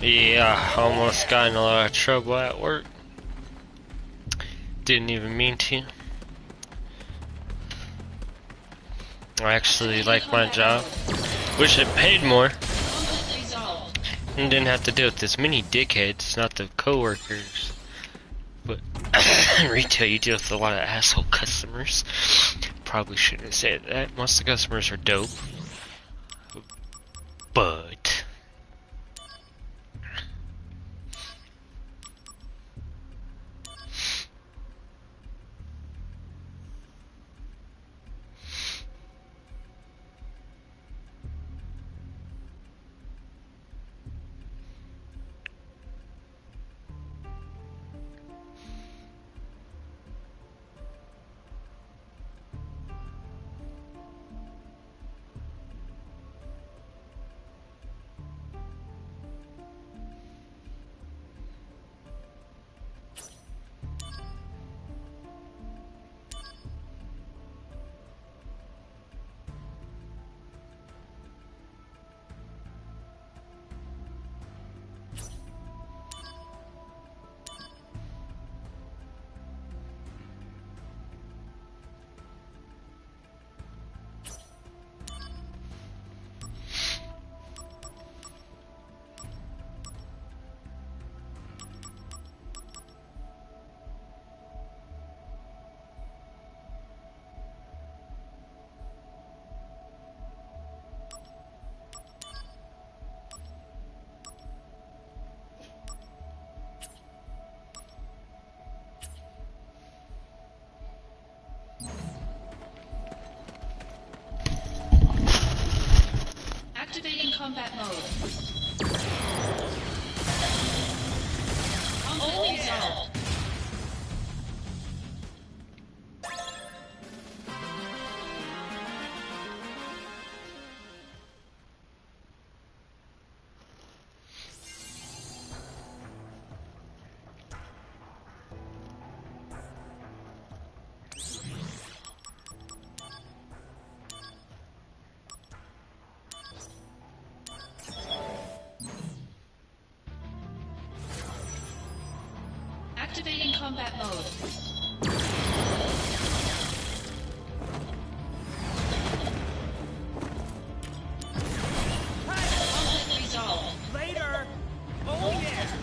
Yeah, almost got in a lot of trouble at work. Didn't even mean to. I actually like my job. Wish it paid more. And didn't have to deal with as many dickheads, not the coworkers. But in retail, you deal with a lot of asshole customers. Probably shouldn't have said that. Most of the customers are dope. But Activating combat mode. Conflict resolved. Activating combat mode. Conflict resolved. Later! Oh yeah!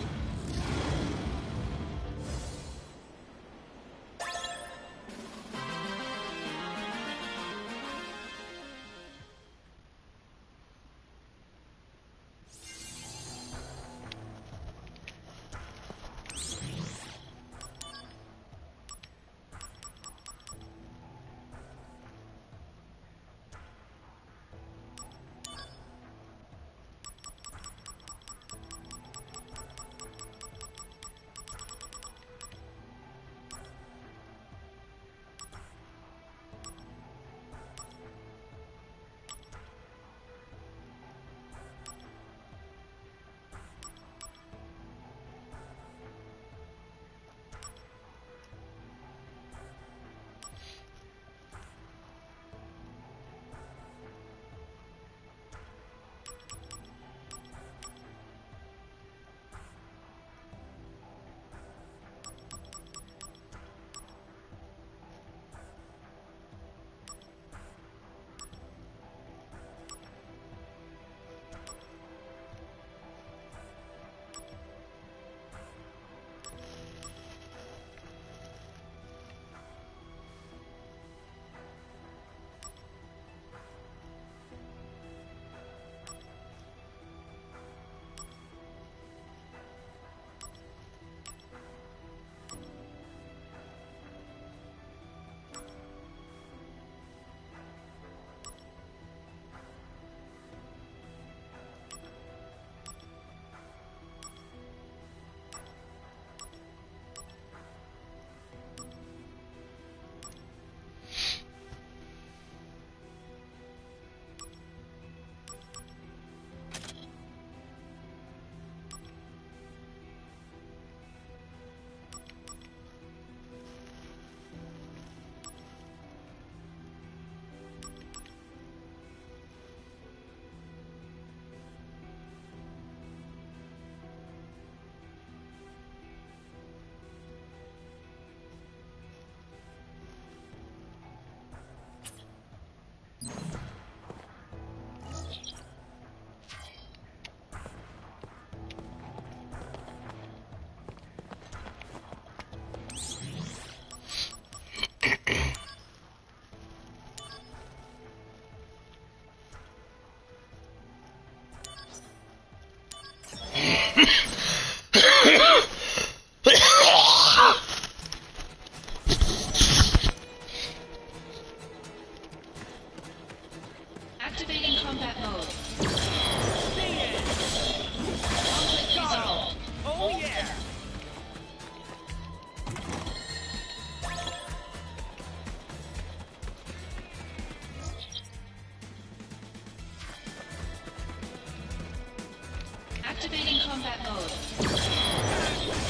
Activating combat mode.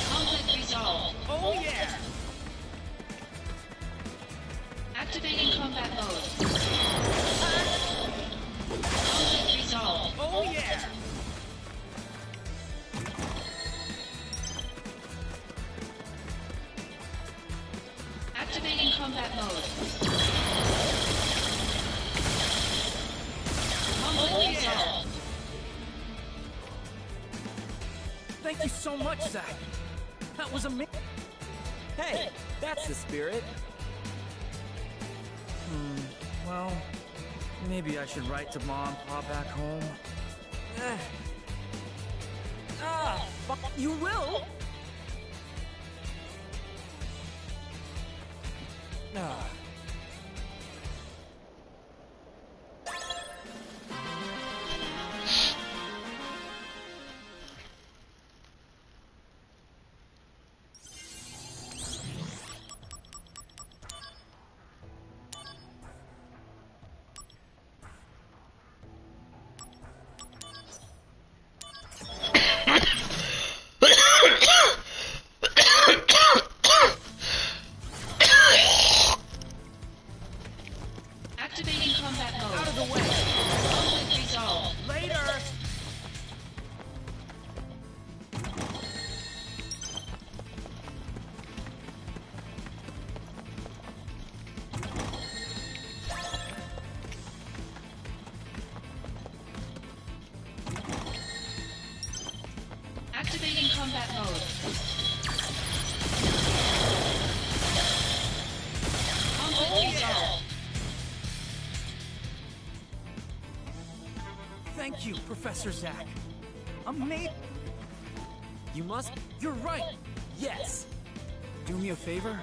Conflict resolved. Oh yeah! Activating combat mode. Conflict resolved. Oh yeah! Activating combat mode. Conflict resolved. Thank you so much, Zach. That was amazing. Hey, that's the spirit. Well, maybe I should write to Mom and Pa back home. Fuck, you will? Ah. Activating combat mode. Out of the way! Conflict resolved. Later! Activating combat mode. Conflict resolved. Thank you, Professor Zach. Amazing. You must. You're right. Yes. Do me a favor.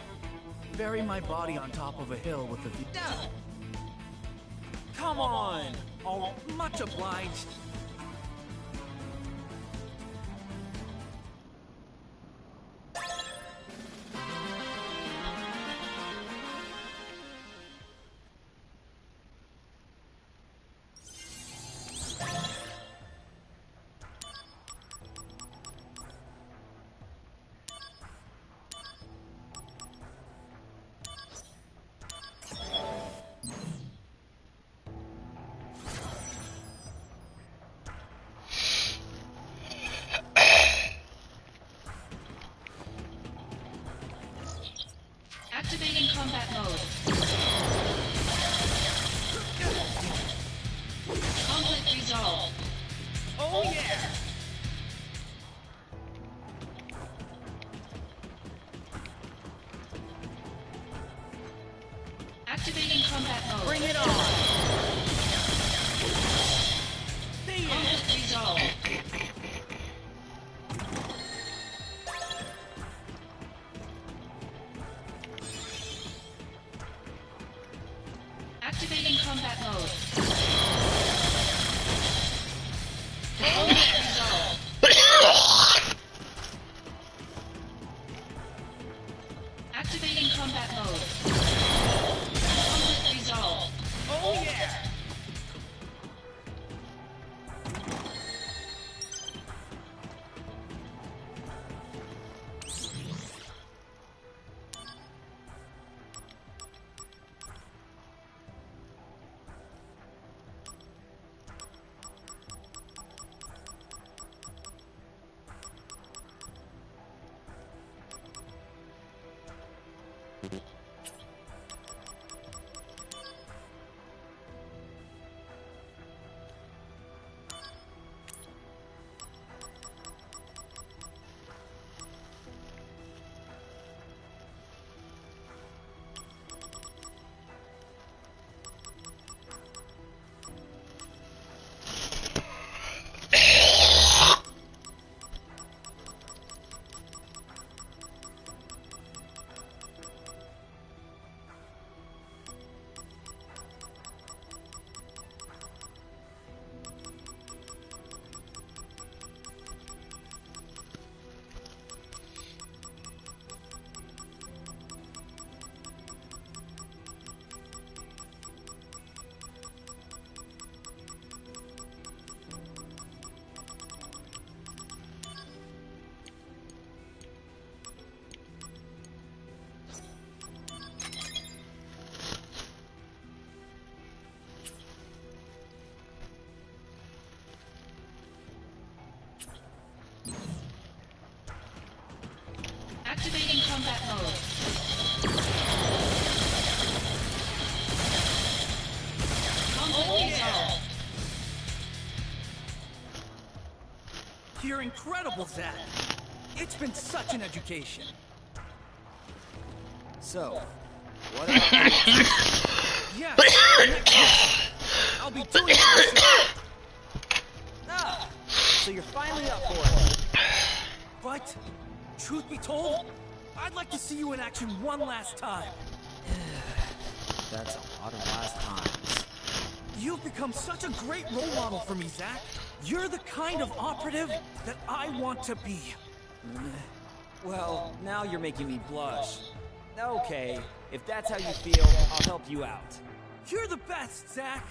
Bury my body on top of a hill with a view. Come on. Oh, much obliged. Activating combat mode. Conflict resolved. Oh yeah. Activating combat mode. Bring it on. Conflict resolved. Activating combat mode. Conflict resolved. Activating combat mode. Conflict resolved. Oh combat mode. Conflict resolved. You're incredible, Zack. It's been such an education. So, what about Yes, next mission. I'll be doing it myself. Ah, so you're finally up for it. But, truth be told, I'd like to see you in action one last time. That's a lot of last times. You've become such a great role model for me, Zack. You're the kind of operative that I want to be. Well, now you're making me blush. Okay, if that's how you feel, I'll help you out. You're the best, Zack!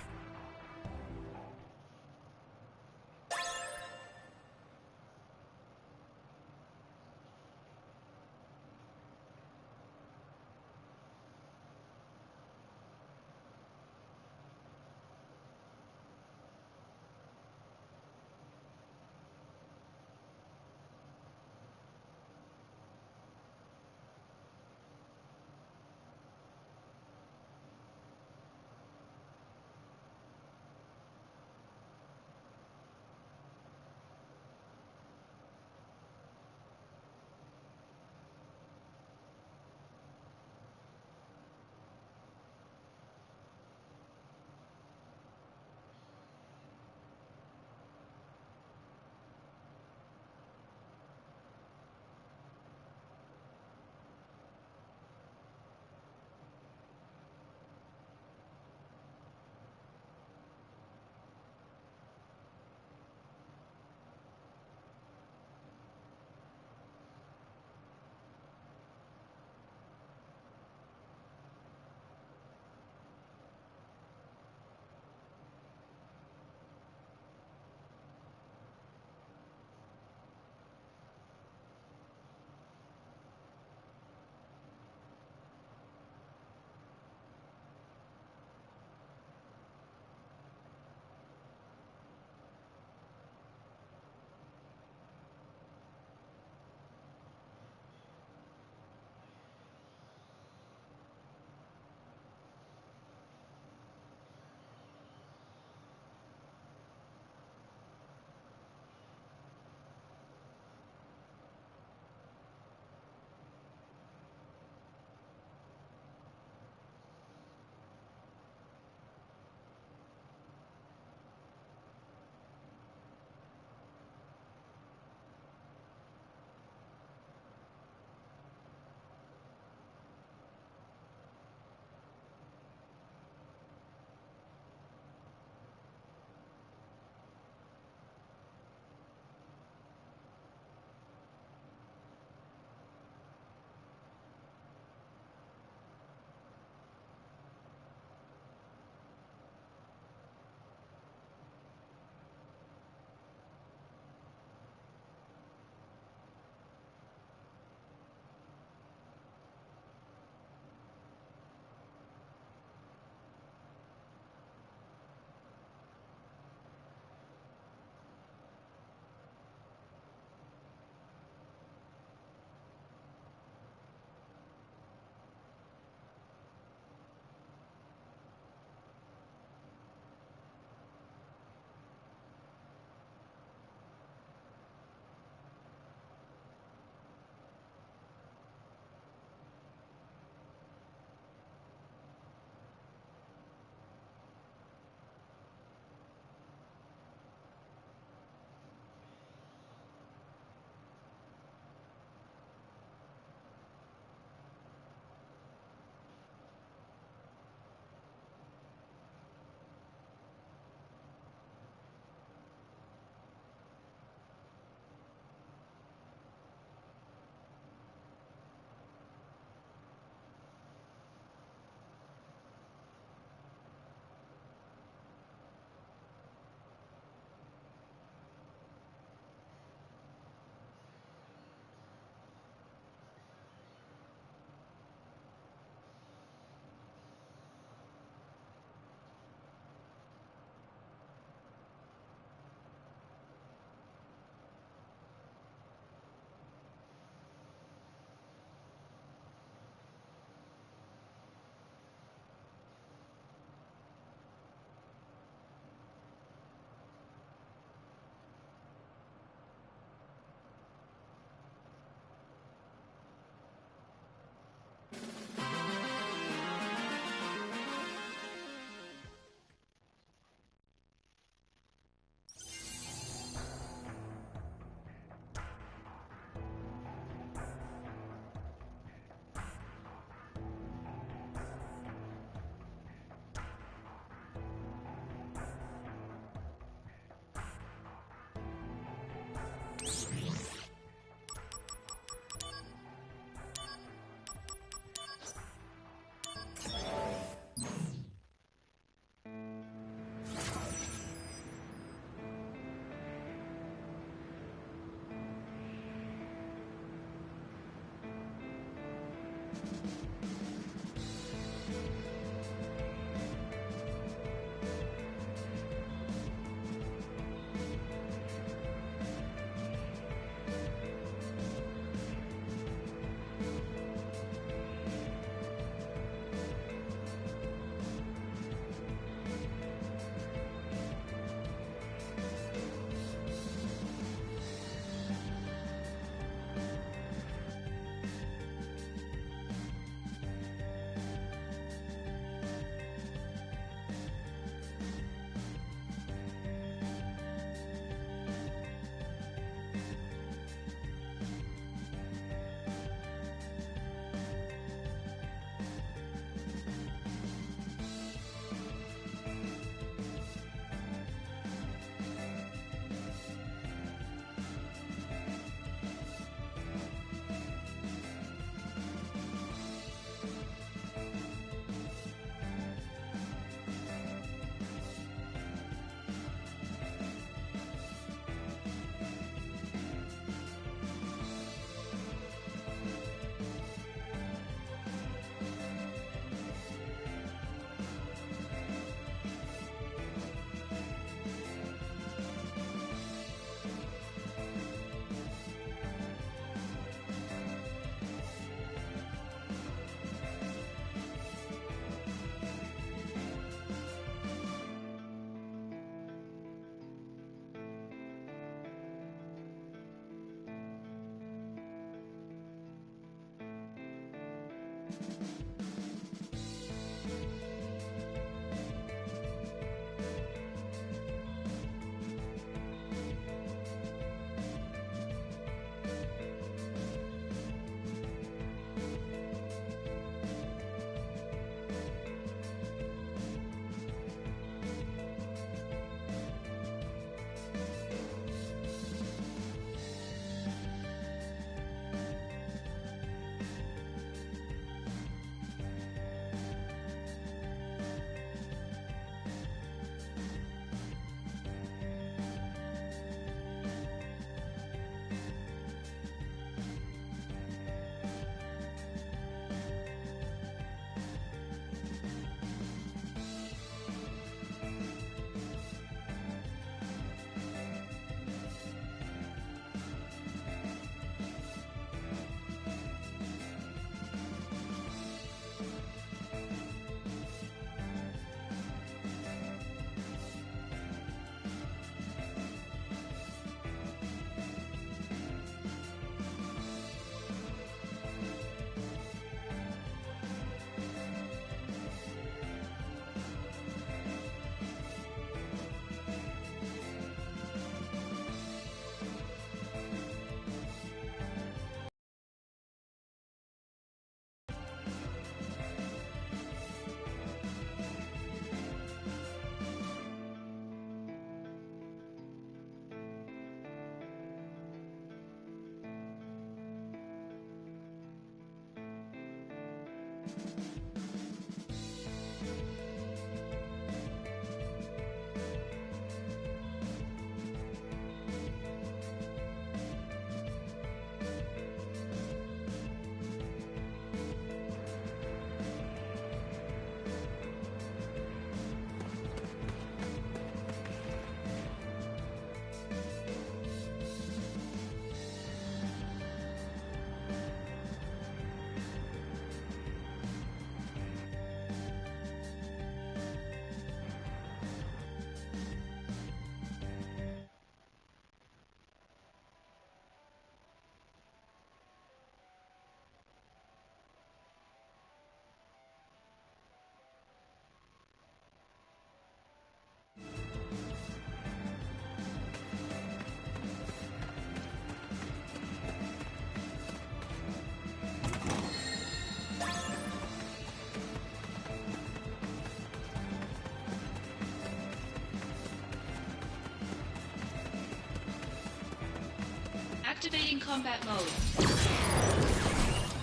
Activating combat mode.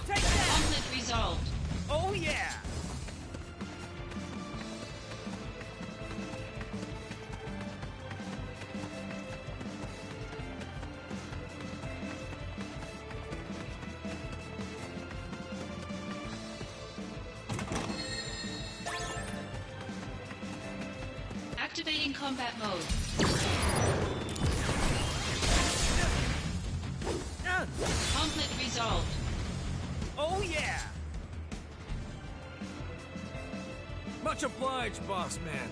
Take that! Conflict resolved. Oh yeah! combat mode. Conflict resolved. Oh yeah! Much obliged, boss man.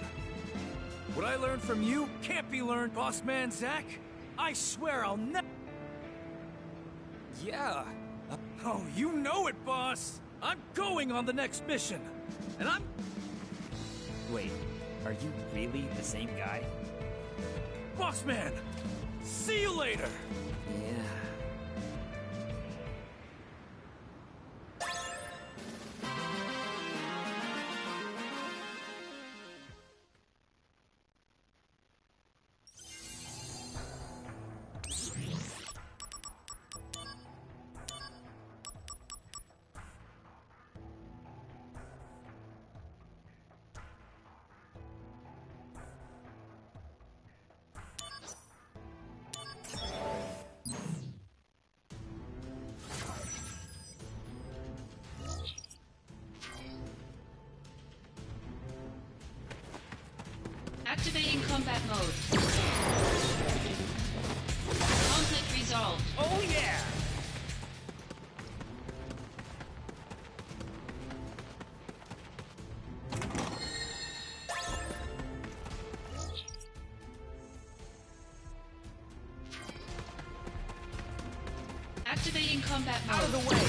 What I learned from you can't be learned, boss man Zack. I swear I'll never... Yeah. Oh, you know it, boss. I'm going on the next mission. And I'm... Wait, are you really the same guy? Boss man! See you later! Yeah. Activating combat mode. Conflict resolved. Oh yeah! Activating combat mode. Out of the way!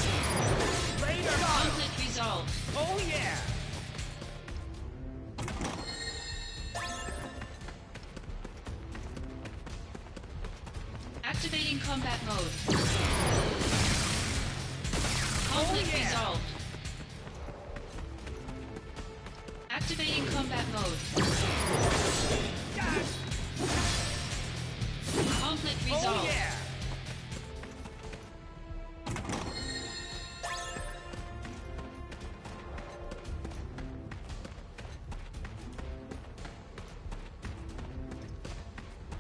Later! Conflict resolved. Oh yeah! Activating combat mode. Conflict yeah. resolved. Activating combat mode. Conflict resolved. Oh yeah!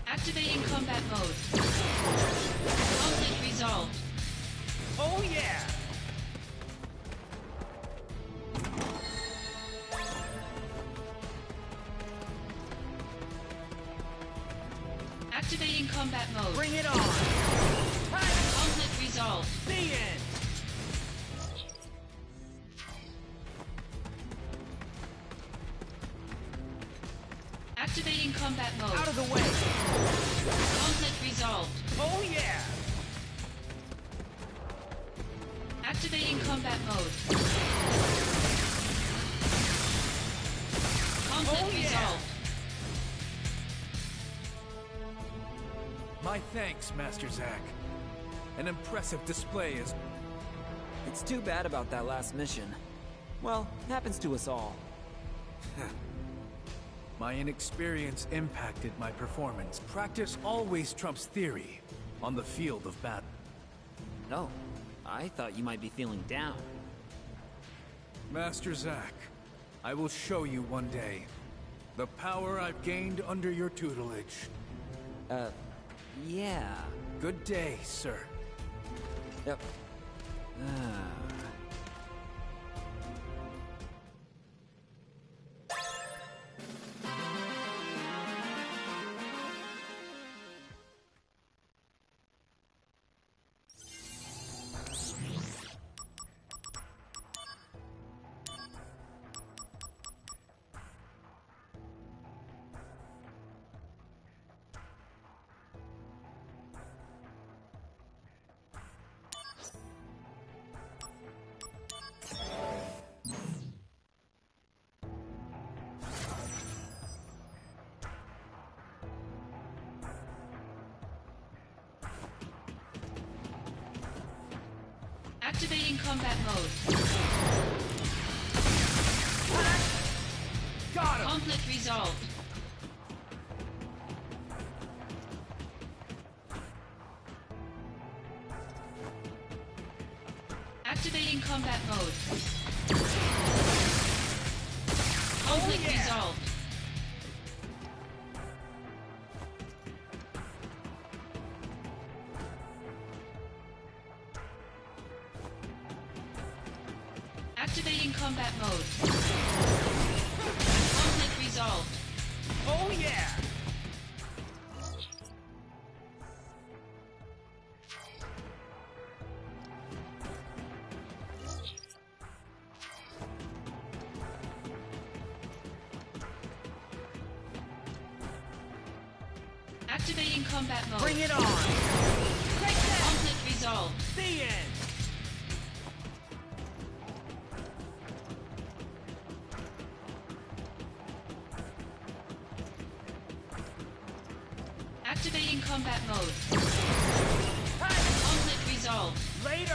Activating combat mode. Conflict resolved. Oh yeah! Activating combat mode. Bring it on! Conflict resolved. The end! Activating combat mode. Out of the way! Conflict resolved. Oh yeah! Activating combat mode. Conflict Oh, yeah. resolved. My thanks, Master Zack. An impressive display is... It's too bad about that last mission. Well, happens to us all. My inexperience impacted my performance. Practice always trumps theory on the field of battle. No, I thought you might be feeling down. Master Zack, I will show you one day the power I've gained under your tutelage. Yeah. Good day, sir. Yep. Activating combat mode. Got him! Conflict resolved. Activating combat mode. Conflict yeah. resolved. Activating combat mode. Conflict resolved. Oh yeah! Activating combat mode. Bring it on! Take that! Conflict resolved. The end! Activating combat mode. Hey! Conflict resolved. Later!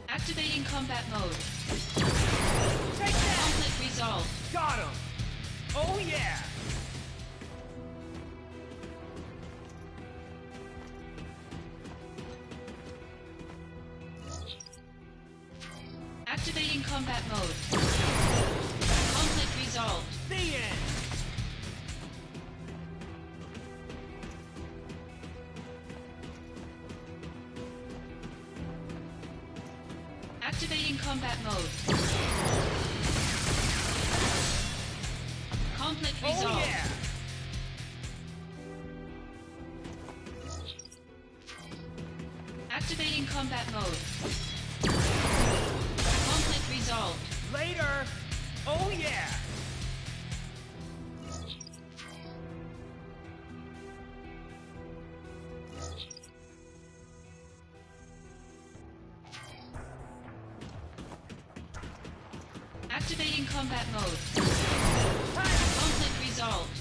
Activating combat mode. Take that! Conflict resolved. Got him! Oh yeah! Activating combat mode. Conflict resolved. The end! Activating combat mode. Conflict Oh resolved. yeah! Activating combat mode. Conflict resolved. Later! Oh yeah! Activating combat mode. Hey! Conflict resolved.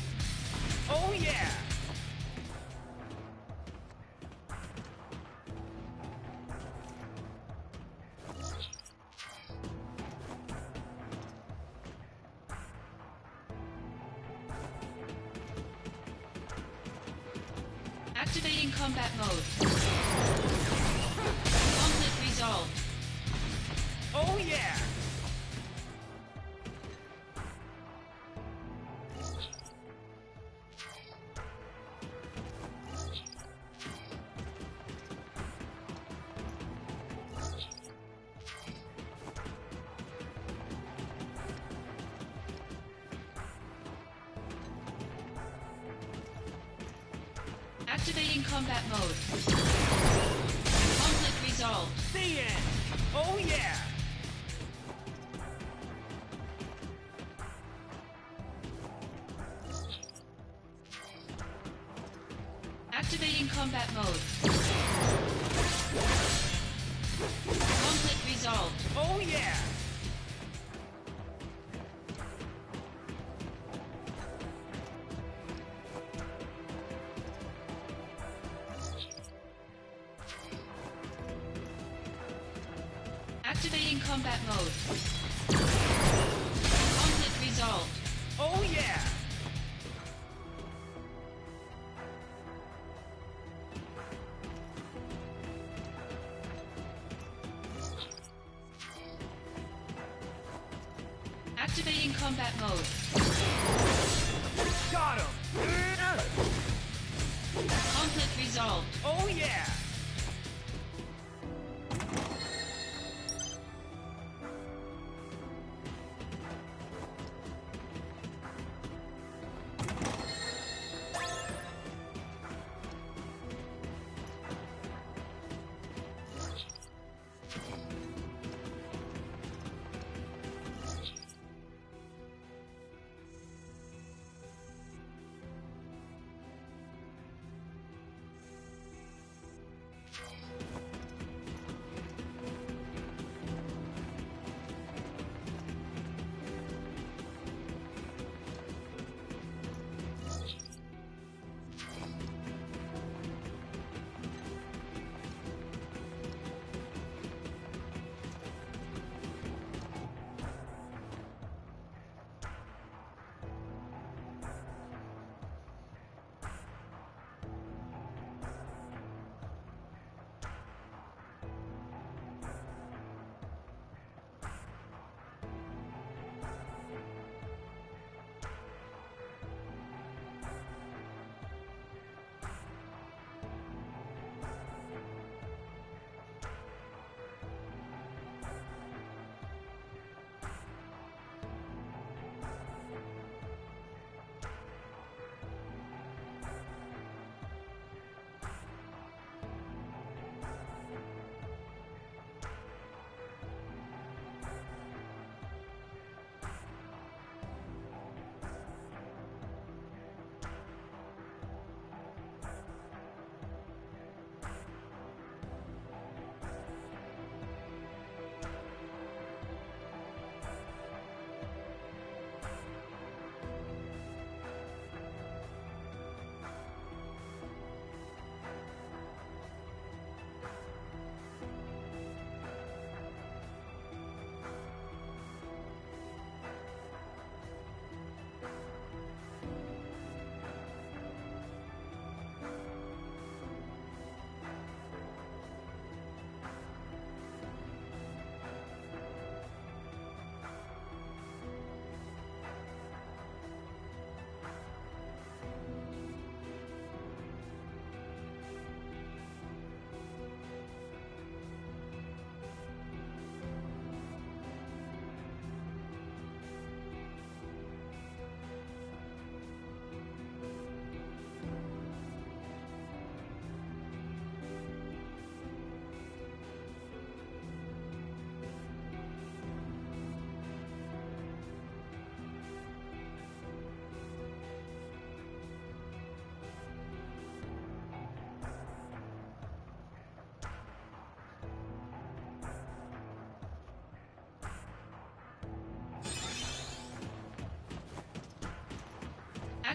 Oh yeah! Activating combat mode. Conflict resolved. Oh yeah! Activating combat mode. Conflict resolved. The end! Oh yeah! Activating combat mode. Conflict resolved. Oh yeah! Activating combat mode. Conflict resolved. Oh yeah! Activating combat mode. Got him! Conflict resolved. Oh yeah!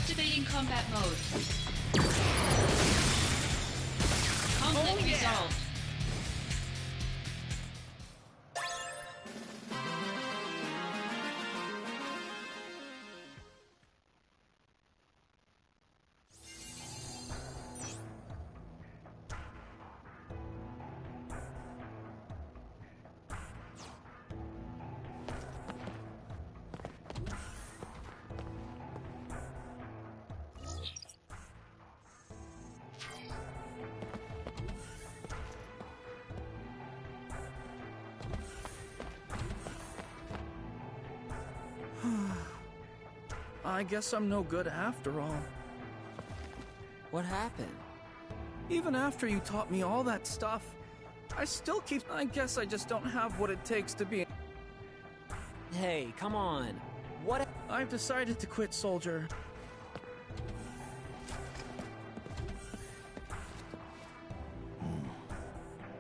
Activating combat mode. Conflict resolved. I guess I'm no good after all. What happened? Even after you taught me all that stuff, I still keep... I guess I just don't have what it takes to be... Hey, come on. What? I've decided to quit, soldier.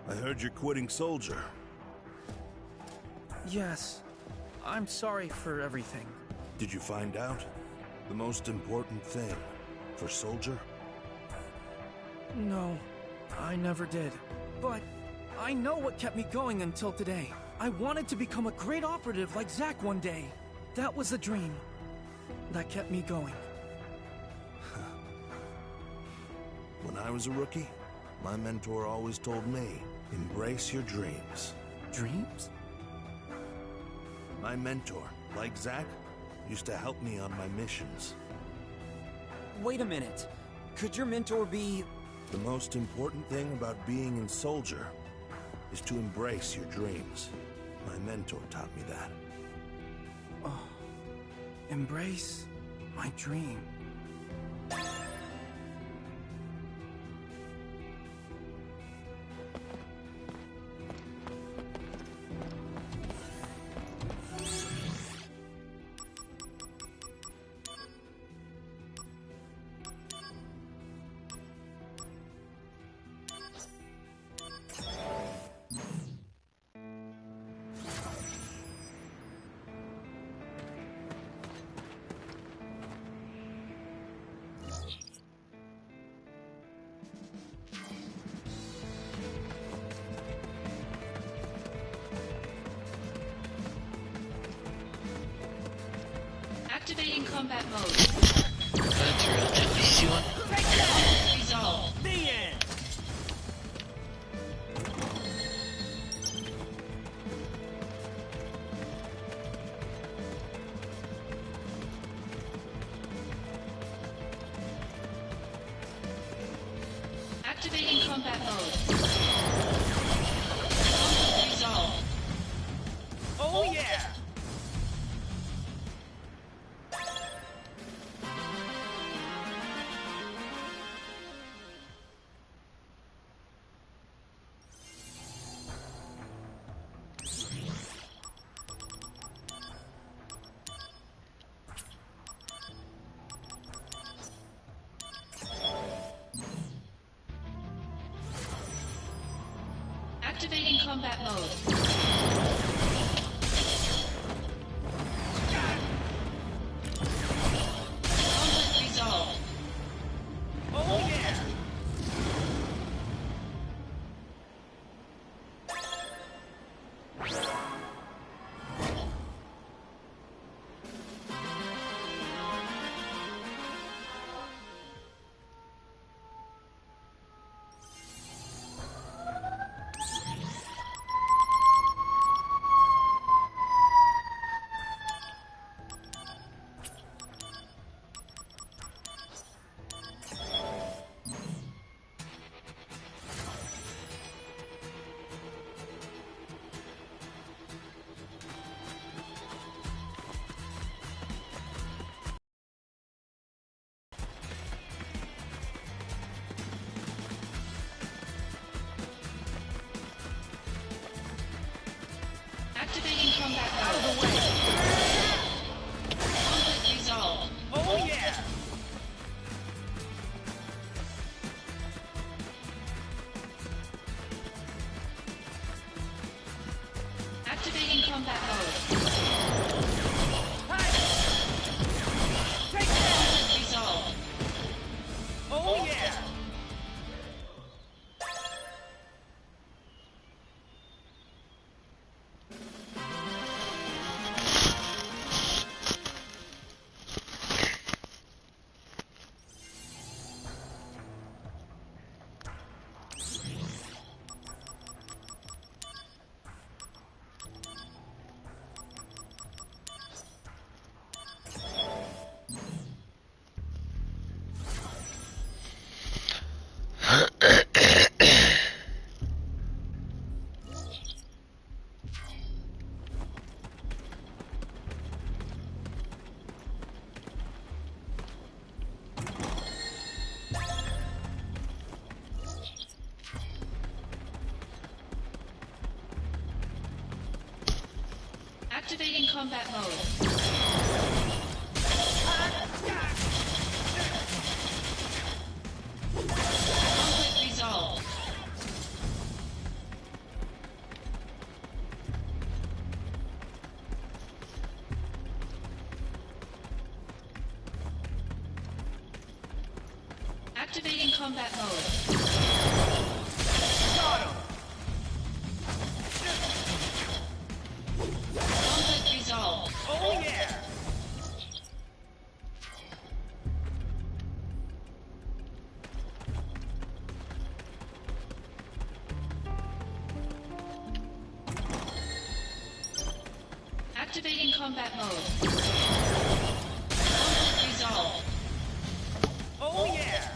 I heard you're quitting soldier. Yes. I'm sorry for everything. Did you find out? The most important thing for soldier? No, I never did. But I know what kept me going until today. I wanted to become a great operative like Zack one day. That was the dream that kept me going. When I was a rookie, my mentor always told me, embrace your dreams. Dreams? My mentor, like Zack, used to help me on my missions. Wait a minute. Could your mentor be... The most important thing about being in soldier is to embrace your dreams. My mentor taught me that. Oh, embrace my dream. Activating combat mode. That's a relatively easy one. Conflict resolved. The end! Activating combat mode. Conflict resolved. Oh yeah! Activating combat mode. Conflict resolved. Oh yeah! Activating combat mode. Out of the way. Conflict resolved. Oh yeah! Activating combat mode. Hey! Take that! Conflict resolved. combat mode. Conflict resolved. Activating combat mode. Conflict resolved. Oh yeah! Activating combat mode. Conflict resolved. Oh yeah!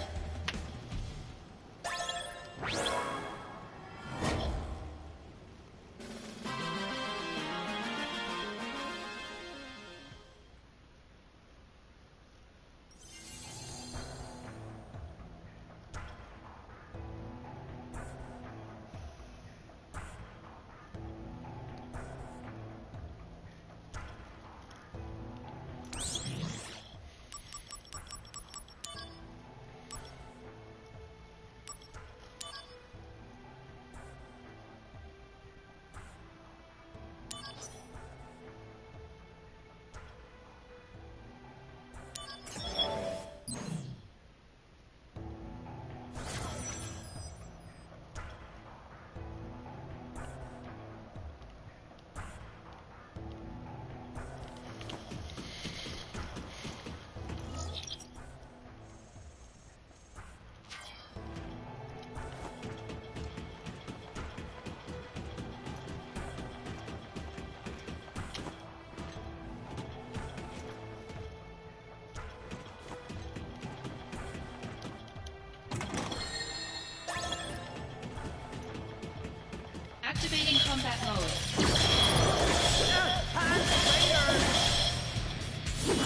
Activating combat mode.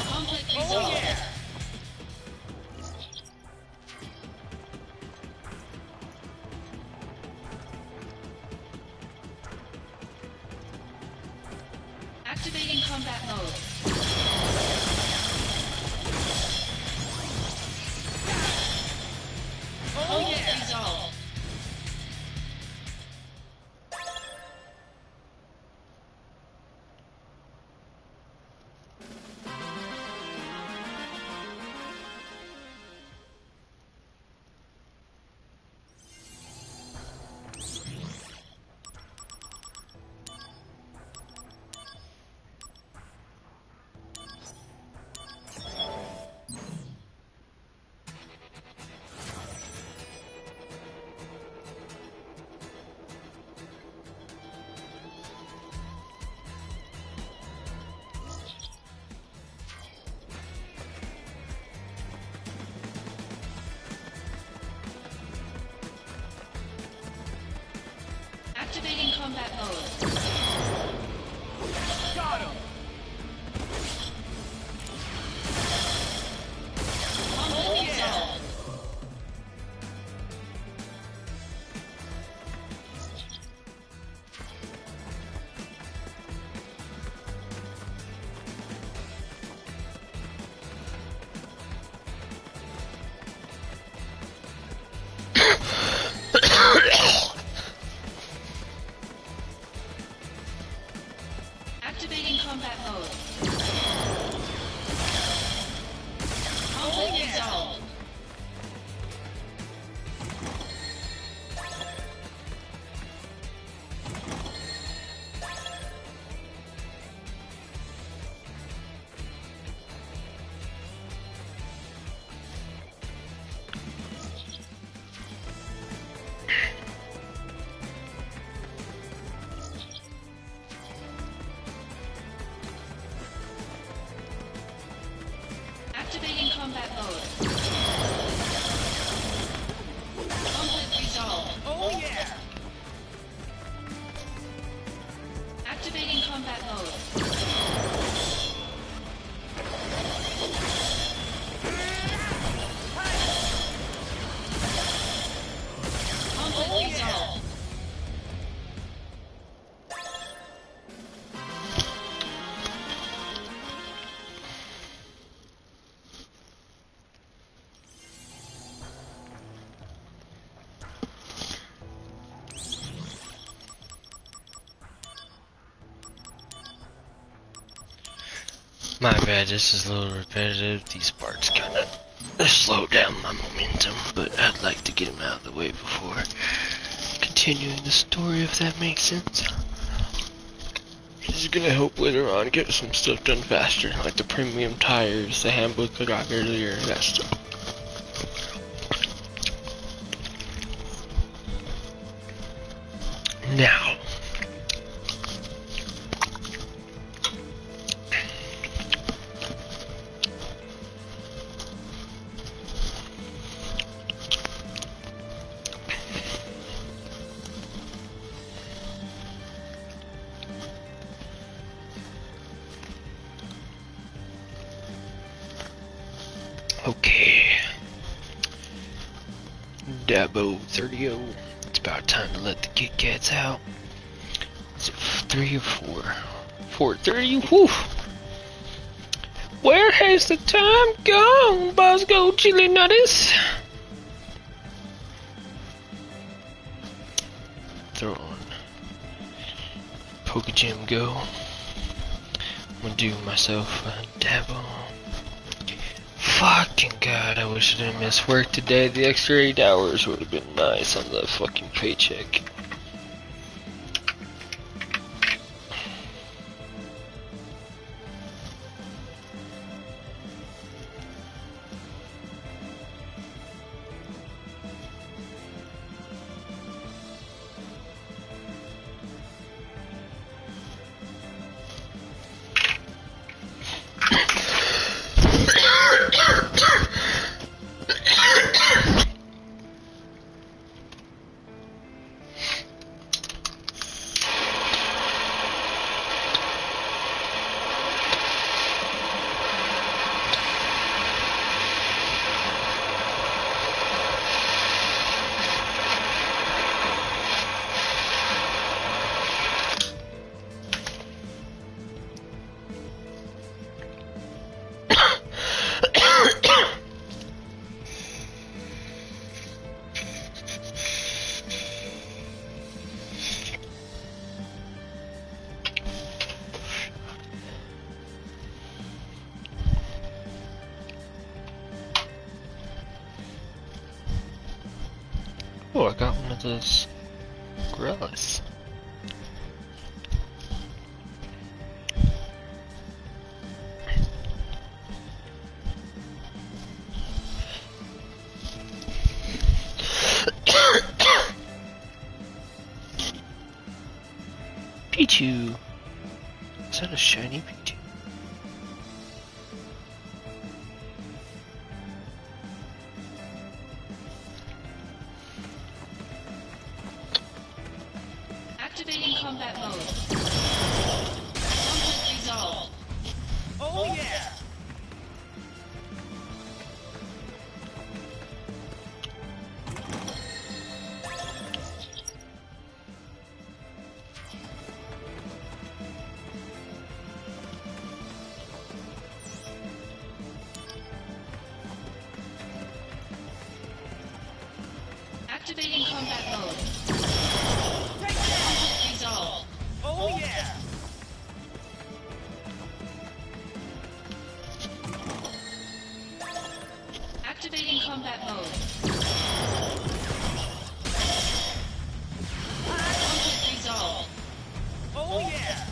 Conflict resolved. Oh yeah! Activating combat mode. Conflict resolved. My bad, this is a little repetitive. These parts kind of slow down my momentum, but I'd like to get them out of the way before continuing the story, if that makes sense. This is gonna help later on get some stuff done faster, like the premium tires, the handbook I got earlier, that stuff. Now, okay, Dabo 30. It's about time to let the Kit Kats out. Is it 3 or 4? 4:30. Whew. Where has the time gone, Bosco Chili Nutties? Throw on Pokejam Go. I'm gonna do myself a dabo. Fucking god, I wish I didn't miss work today. The extra 8 hours would have been nice on the fucking paycheck. Oh, I got one of those gorillas. Pichu! Is that a shiny Pichu? Activating combat mode. Conflict resolved. Oh yeah! Activating combat mode. Take that! Conflict resolved. Oh yeah! Activating combat mode. Conflict resolved. Oh yeah!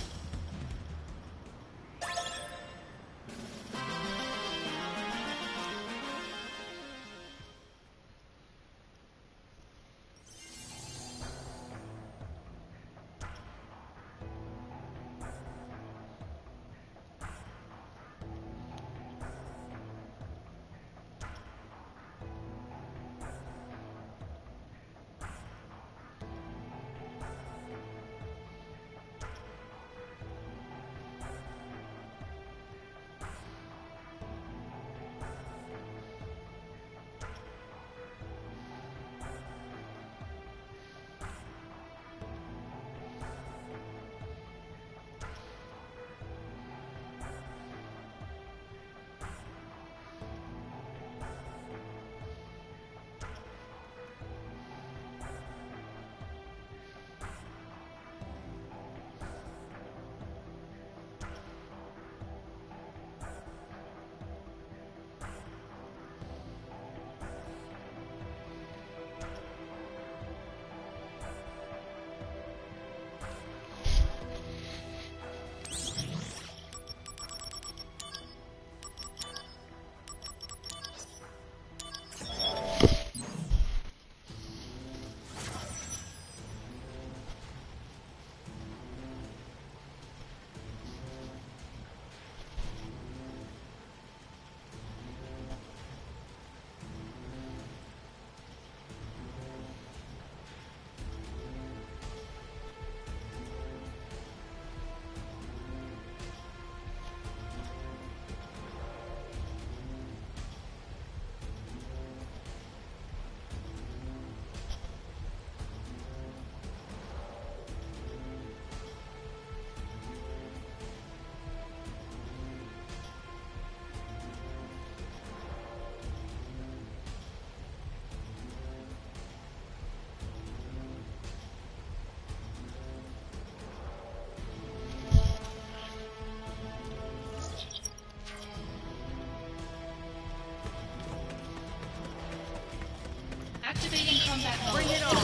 combat mode. Bring it on!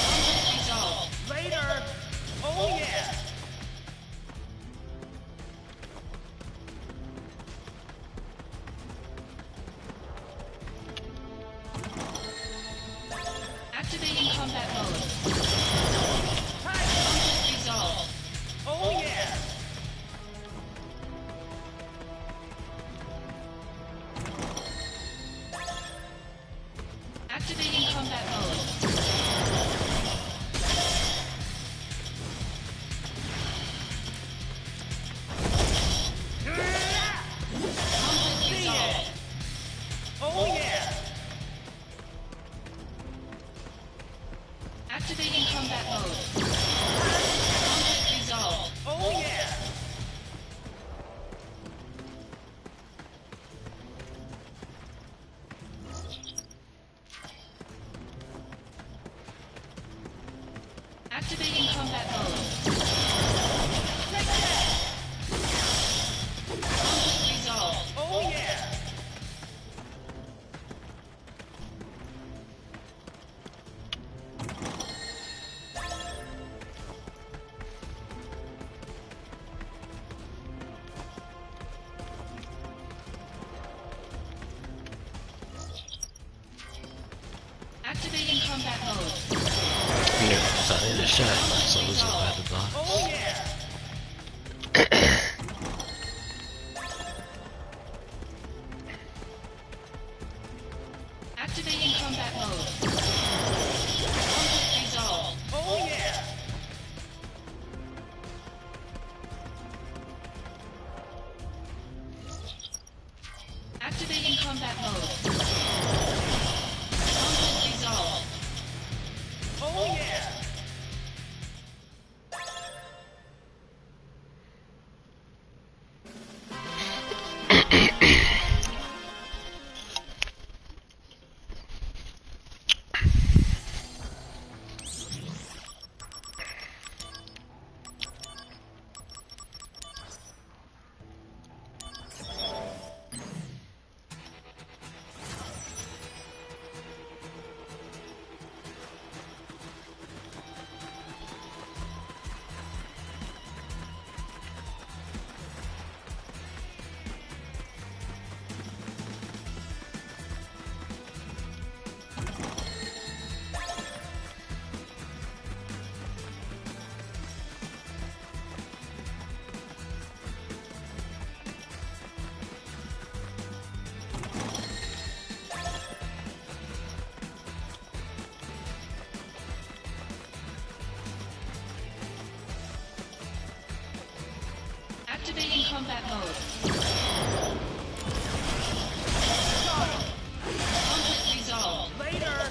Conflict resolved. Later! Oh yeah! Activating combat mode. Hey! Conflict resolved. Oh yeah! Activating combat mode. Conflict resolved. Oh yeah! Activating combat mode. Conflict resolved. Oh yeah! Activating combat mode. Take that! Conflict resolved. Oh yeah! Activating combat mode. Nie, wcale nie chciałem, co za Oh yeah! Activating combat mode. Conflict resolved. Oh yeah! Activating combat mode. Conflict resolved. Oh yeah! Activating combat mode. Conflict resolved. Later!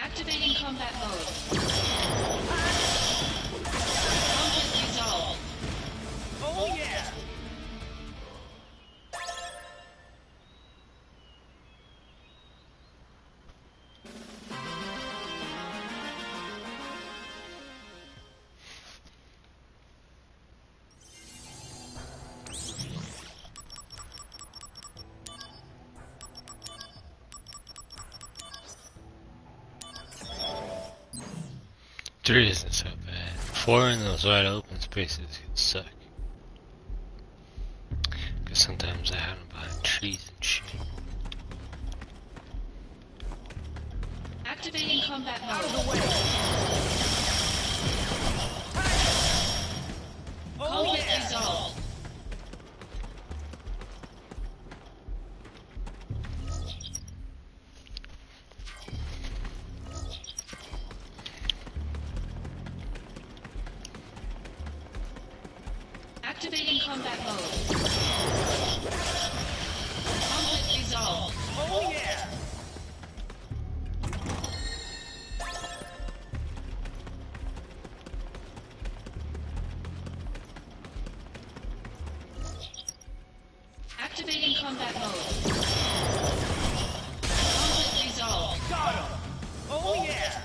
Activating combat mode. Conflict resolved. Oh yeah! Three isn't so bad. 4 in those wide open spaces can suck. Cause sometimes I hide them behind trees and shit. Activating combat Out of the mode. way! Oh Conflict yeah! resolved. Activating combat mode. Conflict resolved. Oh yeah! combat mode. Conflict resolved. Got him! Oh yeah!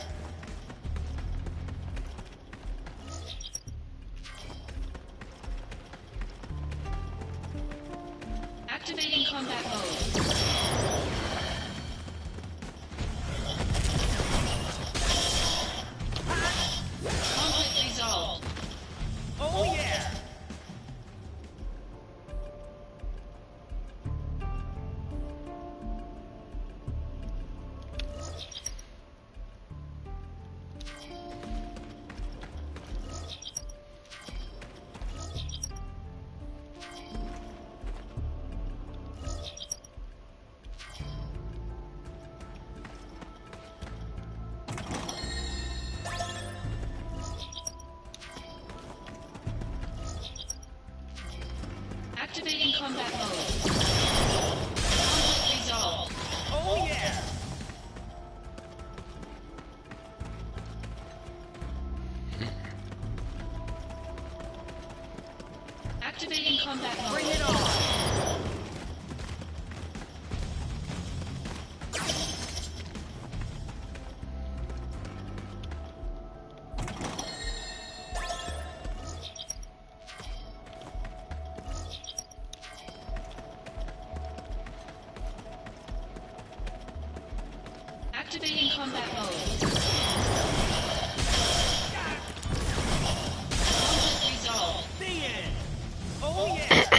Activating combat mode. Conflict resolved. Oh yeah! Activating combat mode. Conflict resolved. Oh yeah! Activating combat mode. Bring it on! Activating combat mode. Conflict resolved. The end! Oh yeah!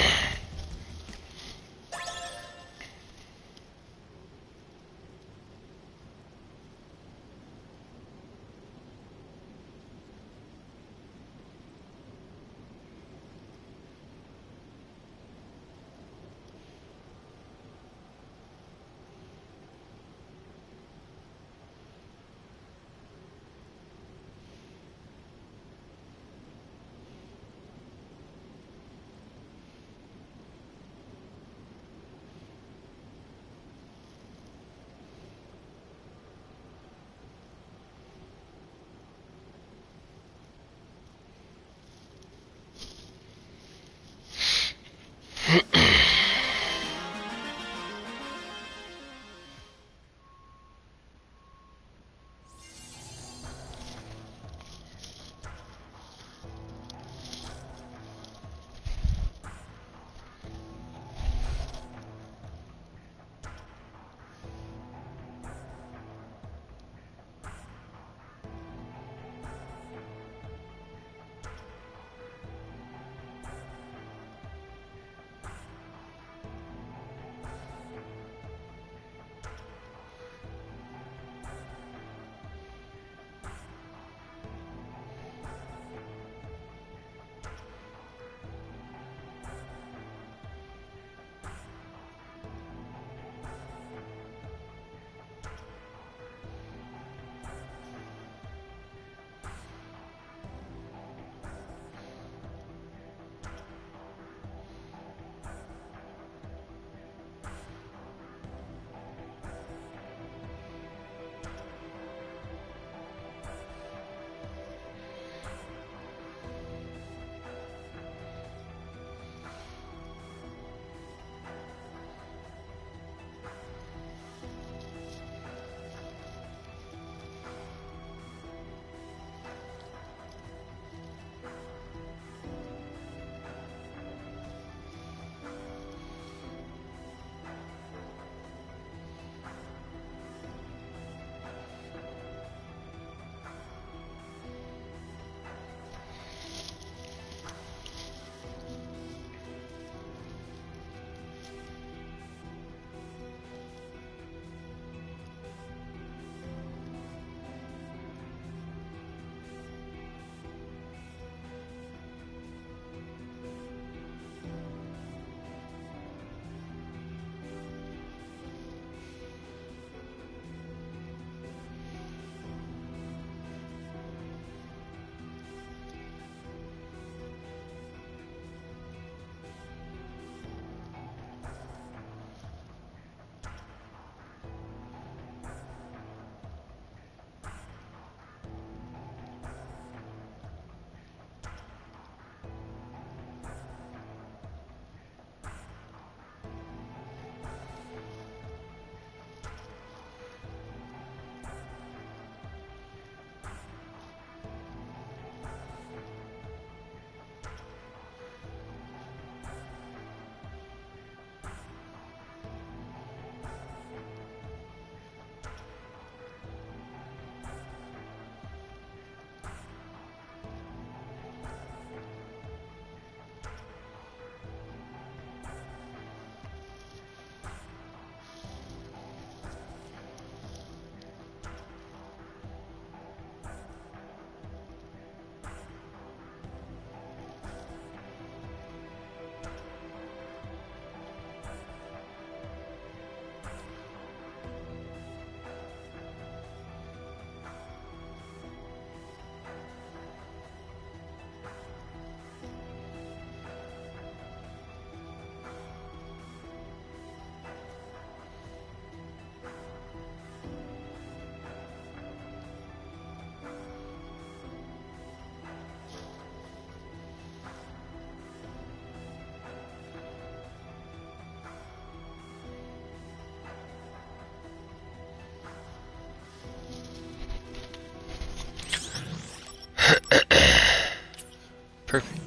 Perfect.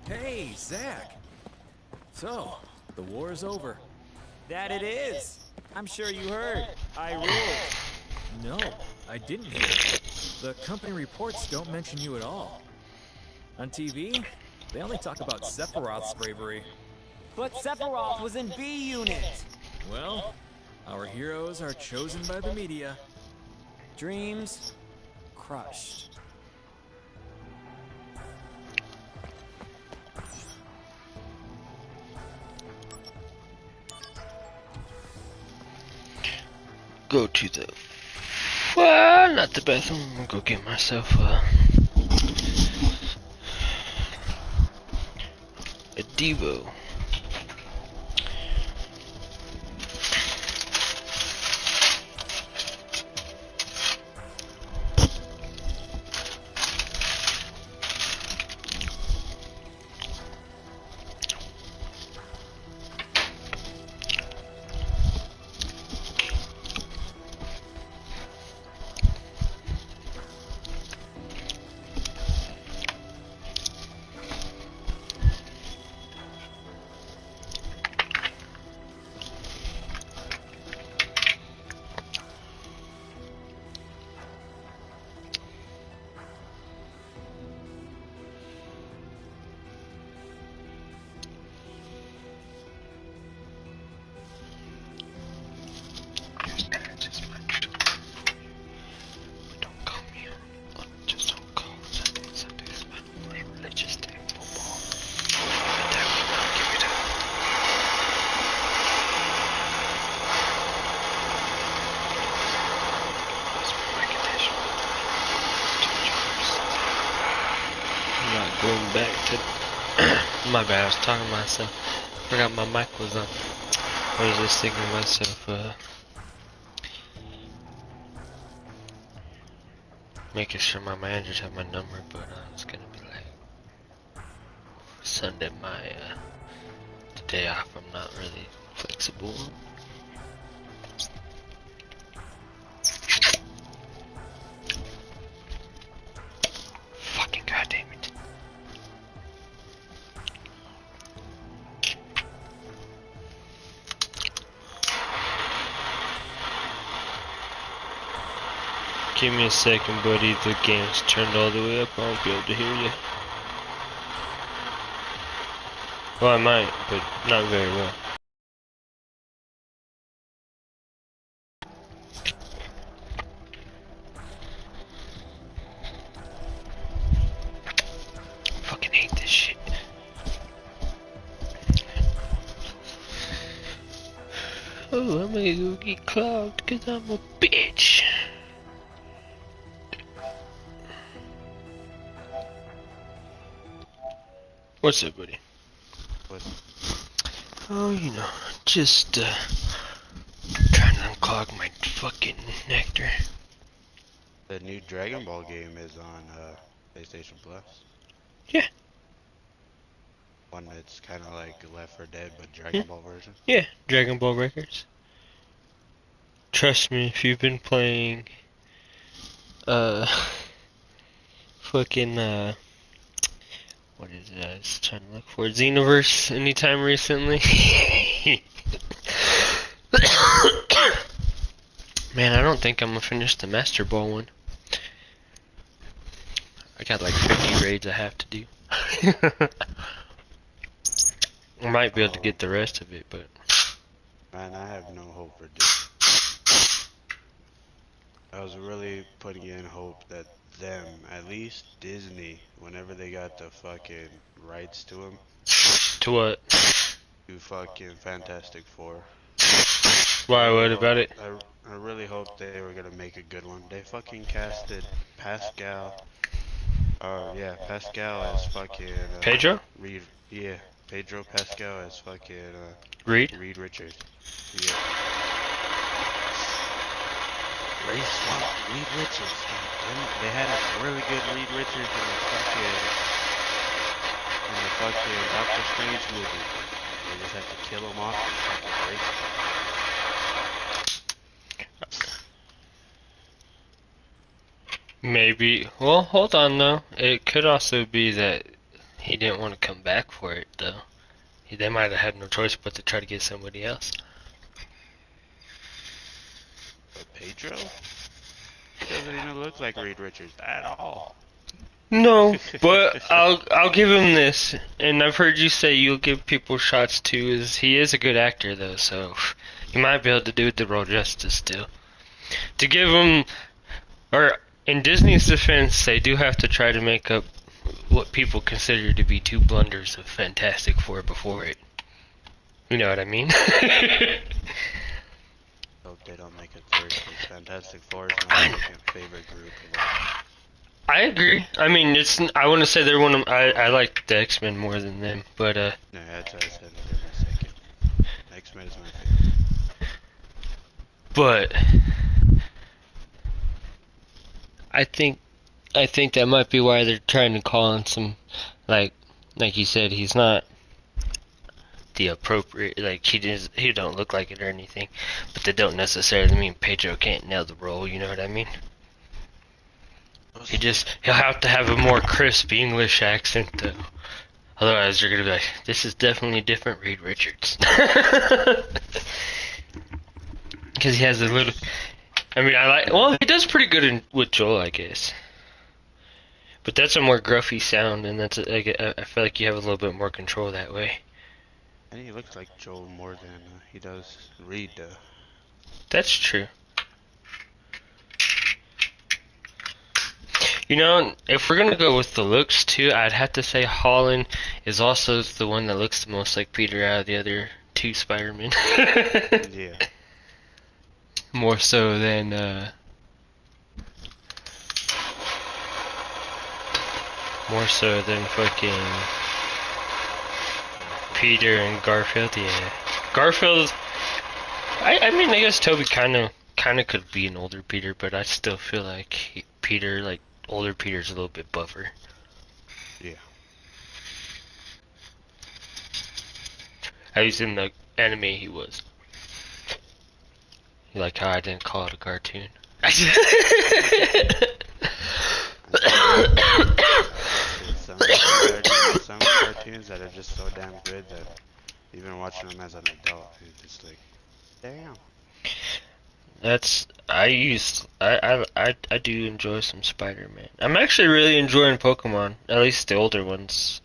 Hey, Zach. So, the war is over. That it is. I'm sure you heard. I ruled. No, I didn't hear. The company reports don't mention you at all. On TV, they only talk about Sephiroth's bravery. But Sephiroth was in B Unit. Well, our heroes are chosen by the media. Dreams crushed. Go to the not the bathroom. I'm gonna go get myself a Devo. Going back to my bad, I was talking to myself. Forgot my mic was on. I was just thinking to myself, making sure my managers have my number, but it's gonna be like Sunday, my the day off. I'm not really flexible. Fucking goddamn it. Give me a second, buddy. The game's turned all the way up. I won't be able to hear you. Well, I might, but not very well. Fucking hate this shit. Oh, I'm gonna go get clogged because I'm a bitch. What's up, buddy? What? Oh, you know, just trying to unclog my fucking nectar. The new Dragon Ball game is on PlayStation Plus. Yeah. One that's kind of like Left 4 Dead, but Dragon Ball version. Yeah, Dragon Ball Records. Trust me, if you've been playing fucking what is it? I was trying to look for Xenoverse anytime recently. Man, I don't think I'm gonna finish the Master Ball one. I got like 50 raids I have to do. I might be able to get the rest of it, but Man, I have no hope for this. I was really putting in hope that them, at least Disney, whenever they got the fucking rights to them, to what? to fucking Fantastic Four. Why? What about it? I really hope they were gonna make a good one. They fucking casted Pascal. Yeah, Pascal as fucking Pedro? Reed. Yeah, Pedro Pascal as fucking Reed? Reed Richards. Yeah. They swapped Reed Richards. They had a really good Reed Richards in the fucking Doctor Strange movie. They just had to kill him off and fucking erase him. Maybe. Well, hold on though. It could also be that he didn't want to come back for it though. They might have had no choice but to try to get somebody else. But Pedro? He doesn't even look like Reed Richards at all. No, but I'll give him this, and I've heard you say you'll give people shots too. Is he is a good actor though, so he might be able to do the role justice still. To give him, or in Disney's defense, they do have to try to make up what people consider to be two blunders of Fantastic Four before it. You know what I mean? Hope they don't make it third. Fantastic Four is my second favorite group of all. I agree. I mean, I want to say they're one of. I like the X-Men more than them, but No, that's what I said. They're my second. X-Men is my favorite. But I think that might be why they're trying to call in some, like you said, he's not the appropriate, like he don't look like it or anything, but they don't necessarily mean Pedro can't nail the role. You know what I mean? He'll have to have a more crisp English accent though. Otherwise, you're gonna be like, this is definitely a different Reed Richards. Because he has a little. I mean, well, he does pretty good with Joel, I guess. But that's a more gruffy sound, and I feel like you have a little bit more control that way. And he looks like Joel more than he does Reed. That's true. You know, if we're gonna go with the looks too, I'd have to say Holland is also the one that looks the most like Peter out of the other two Spider-Men. Yeah. More so than fucking Peter and Garfield. Yeah, Garfield. I mean, I guess Toby kind of could be an older Peter, but I still feel like older Peter's a little bit buffer. Yeah. At least in the anime, he was. You like how I didn't call it a cartoon? Some cartoons that are just so damn good that even watching them as an adult, it's just like, damn. I do enjoy some Spider-Man. I'm actually really enjoying Pokemon, at least the older ones.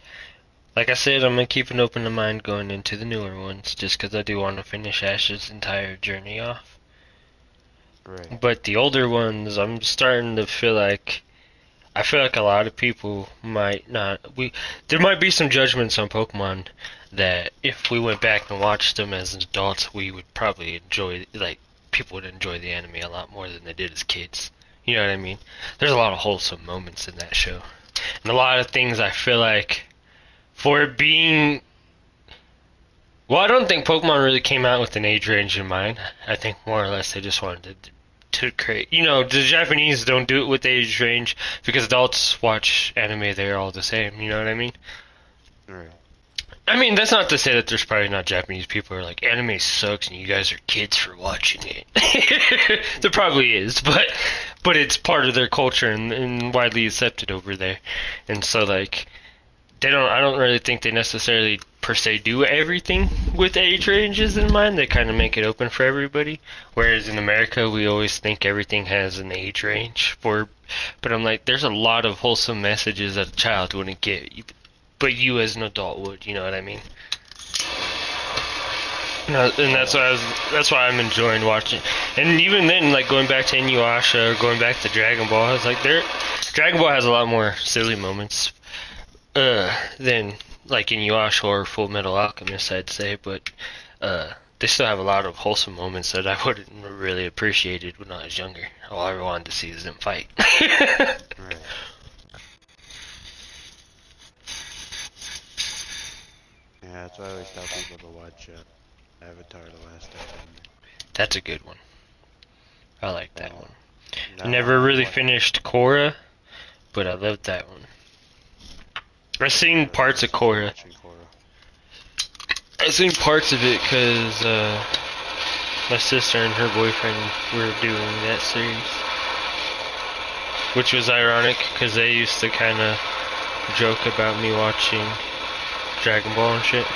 Like I said, I'm gonna keep an open mind going into the newer ones, just because I do want to finish Ash's entire journey off. Right. But the older ones, I'm starting to feel like, I feel like a lot of people might not. There might be some judgments on Pokemon that if we went back and watched them as adults, we would probably enjoy, like, people would enjoy the anime a lot more than they did as kids. You know what I mean? There's a lot of wholesome moments in that show. And a lot of things I feel like, for it being... Well, I don't think Pokemon really came out with an age range in mind. I think more or less they just wanted to create... You know, the Japanese don't do it with age range because adults watch anime, they're all the same. You know what I mean? Right. I mean, that's not to say that there's probably not Japanese people who are like, anime sucks and you guys are kids for watching it. There probably is, but it's part of their culture and widely accepted over there. And so, like, I don't really think they necessarily per se do everything with age ranges in mind. They kind of make it open for everybody. Whereas in America, we always think everything has an age range but I'm like, there's a lot of wholesome messages that a child wouldn't get, but you as an adult would, you know what I mean? And that's why I'm enjoying watching. And even then, like going back to Inuyasha or going back to Dragon Ball, I was like, Dragon Ball has a lot more silly moments than like Inuyasha or Full Metal Alchemist, I'd say. But they still have a lot of wholesome moments that I wouldn't really appreciated when I was younger. All I ever wanted to see is them fight. Right. Yeah, that's why I always tell people to watch Avatar: The Last Airbender. That's a good one. I like that one. That I never one, really what- finished Korra, but I loved that one. I've seen parts of Korra. Watching Korra. I've seen parts of it because my sister and her boyfriend were doing that series. Which was ironic because they used to kind of joke about me watching Dragon Ball and shit.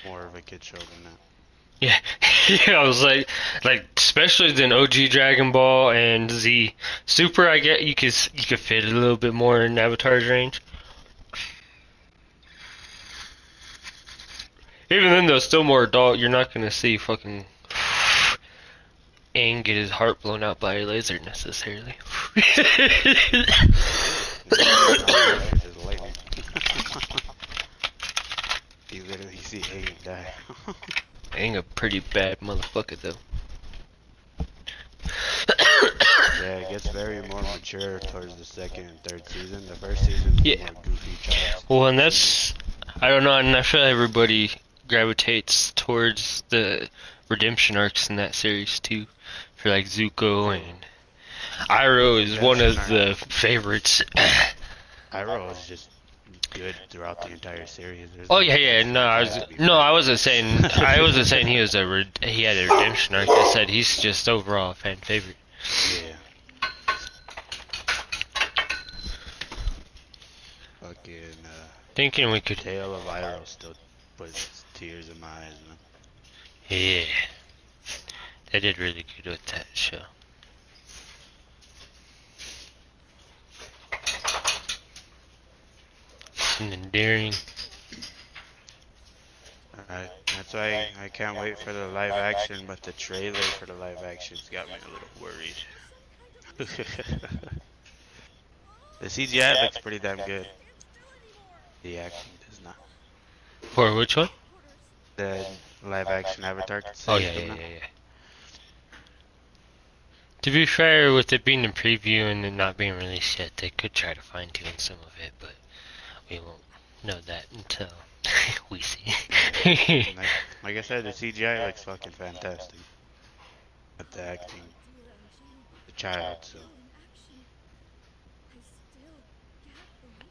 More of a kid show than that. Yeah, yeah. I was like, especially than OG Dragon Ball and Z Super. I get you could fit it a little bit more in Avatar's range. Even then, though, still more adult. You're not gonna see fucking Aang get his heart blown out by a laser necessarily. Just lightning. You literally see Aang die. Aang a pretty bad motherfucker though. Yeah, it gets very more mature towards the second and third season. The first season is Yeah. more goofy child. Well, and that's, I don't know, and I feel everybody gravitates towards the redemption arcs in that series too, for like Zuko and Iroh is one of the favorites. Iroh is just good throughout the entire series. There's Oh no yeah, yeah. reason No, for I that was to be no, bad. I wasn't saying he was he had a redemption arc. I said he's just overall a fan favorite. Yeah. Fucking Thinking we could, Tale of Iroh still puts tears in my eyes, man. yeah. They did really good with that show. And endearing. Alright, that's why I can't wait for the live action, but the trailer for the live action's got me a little worried. The CGI looks pretty damn good. The acting does not. For which one? The live action Avatar. Oh yeah, yeah, yeah, yeah. To be fair, with it being a preview and it not being released yet, they could try to fine tune some of it, but we won't know that until we see. Like I said, the CGI looks fucking fantastic. But the acting, the child, so.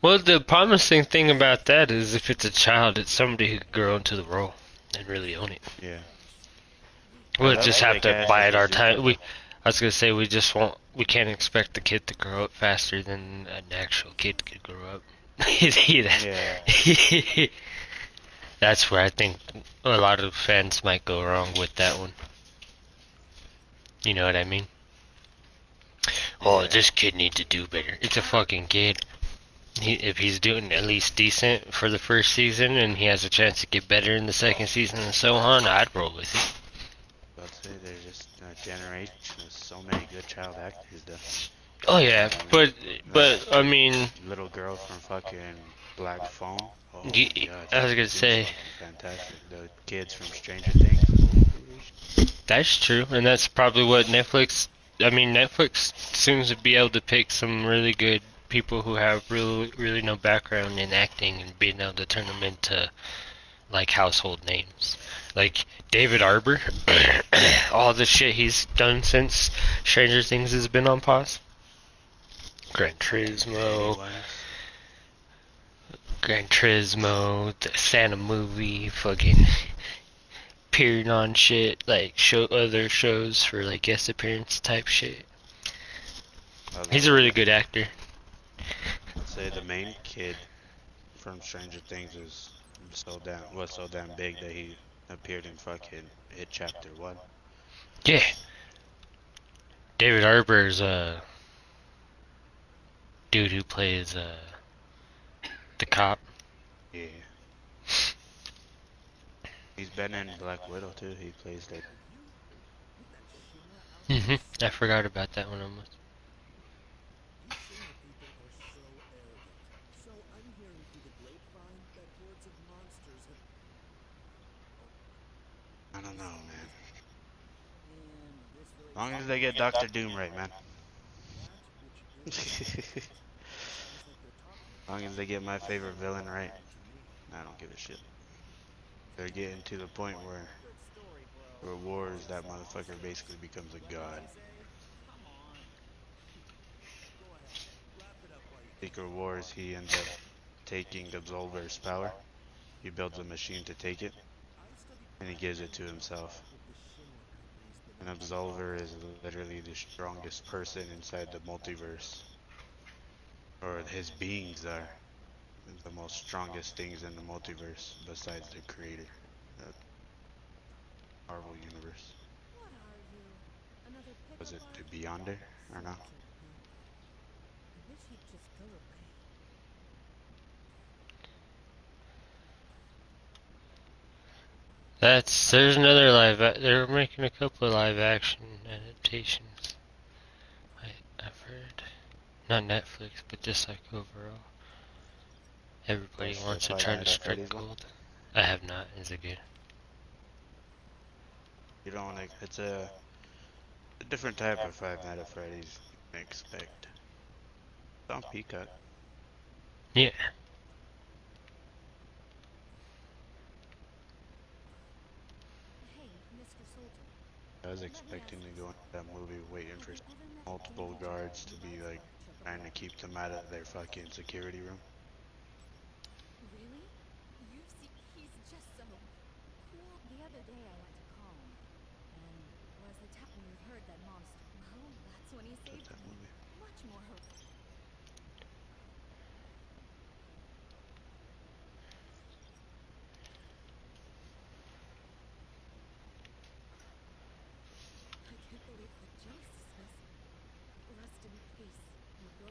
Well, the promising thing about that is if it's a child, it's somebody who could grow into the role and really own it. Yeah. We'll love just that have they to cast bide as our Zuko, time. though. I was gonna say we can't expect the kid to grow up faster than an actual kid could grow up. Yeah. That's where I think a lot of fans might go wrong with that one. You know what I mean? Oh, this kid needs to do better. It's a fucking kid. If he's doing at least decent for the first season and he has a chance to get better in the second season and so on, I'd roll with it. I'd say there's just a generation of so many good child actors, though. Oh yeah, but I mean, Little girl from fucking Black Phone. Oh my Y- god. I was gonna she's say- fucking fantastic. The kids from Stranger Things. that's true, and that's probably what Netflix. I mean, Netflix seems to be able to pick some really good people who have really no background in acting and being able to turn them into like household names. Like David Arbor, all the shit he's done since Stranger Things has been on pause. Gran Turismo, the Santa movie, fucking appearing on shit, like other shows for like guest appearance type shit. He's a really good actor. I'd say the main kid from Stranger Things was so damn big that he appeared in fucking It Chapter 1. Yeah. David Harbour's dude who plays the cop. Yeah. He's been in Black Widow too. He plays that. I forgot about that one almost. So I'm hearing through the grapevine that hordes of monsters don't know, man. As long as they get Doctor Doom right, man. As long as they get my favorite villain right, I don't give a shit. They're getting to the point where Wars, that motherfucker basically becomes a god. Secret Wars, he ends up taking Absolver's power. He builds a machine to take it, and he gives it to himself. And Absolver is literally the strongest person inside the multiverse. Or his beings are the most strongest things in the multiverse besides the creator. The Marvel universe. Was it the Beyonder or no? There's another they're making a couple of live action adaptations. I've heard, not Netflix, but just like overall. Everybody That's wants the to Five try to Nights at strike Freddy's one? gold. I have not. Is it good? You don't like, it's a different type of Five Nights at Freddy's you can expect. It's on Peacock. Yeah. I was expecting to go into that movie waiting for multiple guards to be like trying to keep them out of their fucking security room. Really? You see, he's just so cool. The other day I went to call him, and was the time you heard that monster? Well, that's when he saved That me. movie. Much more hope. I can't believe the justice. Rest in peace. You go.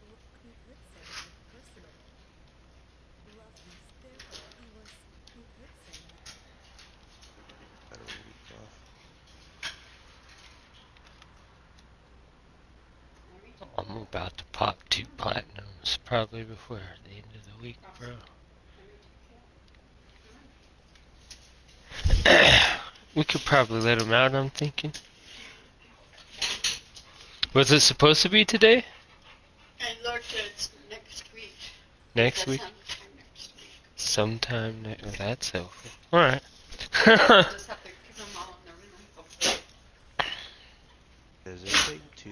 Well, you could say that personal. Love was therefore he was. You could say that. Got a week off. I'm about to pop 2 platinums probably before the end of the week, bro. We could probably let him out, I'm thinking. Was it supposed to be today? I looked, it's next week. Next week? Sometime next week. Sometime next. Oh, that's helpful. Alright. Just have to give them all in their room. Does it take 2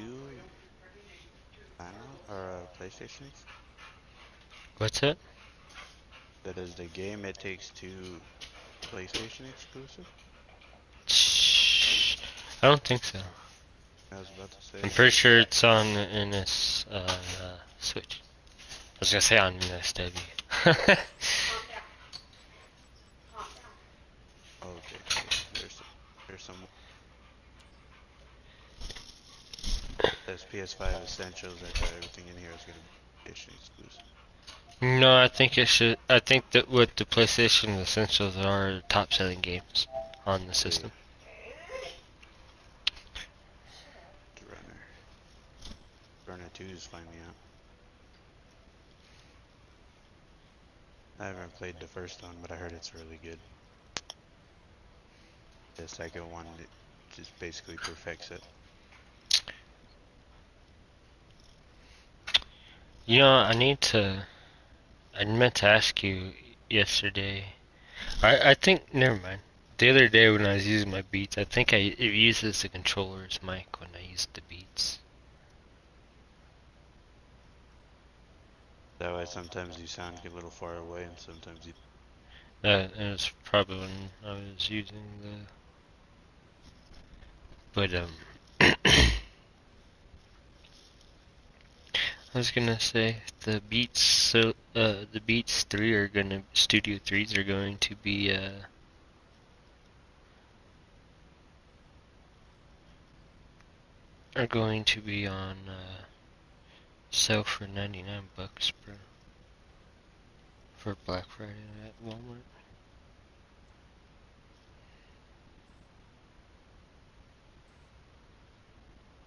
panel or PlayStation? What's that? That is the game. It takes 2 PlayStation exclusive. Shh. I don't think so. I was about to say. I'm pretty sure it's on NS Switch. I was gonna say on NSW. Okay, there's some. There's PS5 Essentials. I thought everything in here was gonna be PlayStation exclusive. No, I think it should. I think that what the PlayStation Essentials are top selling games on the system. Runner 2 is finally out. I haven't played the first one, but I heard it's really good. The second one it just basically perfects it. You know, I meant to ask you yesterday. I think, never mind. The other day when I was using my Beats, I think it uses the controller's mic when I used the Beats. That way sometimes you sound a little far away and sometimes you... That was probably when I was using the... But, I was gonna say, the Beats, the Beats 3 are gonna, Studio 3s are going to be, on, sale for 99 bucks, bro. For Black Friday at Walmart.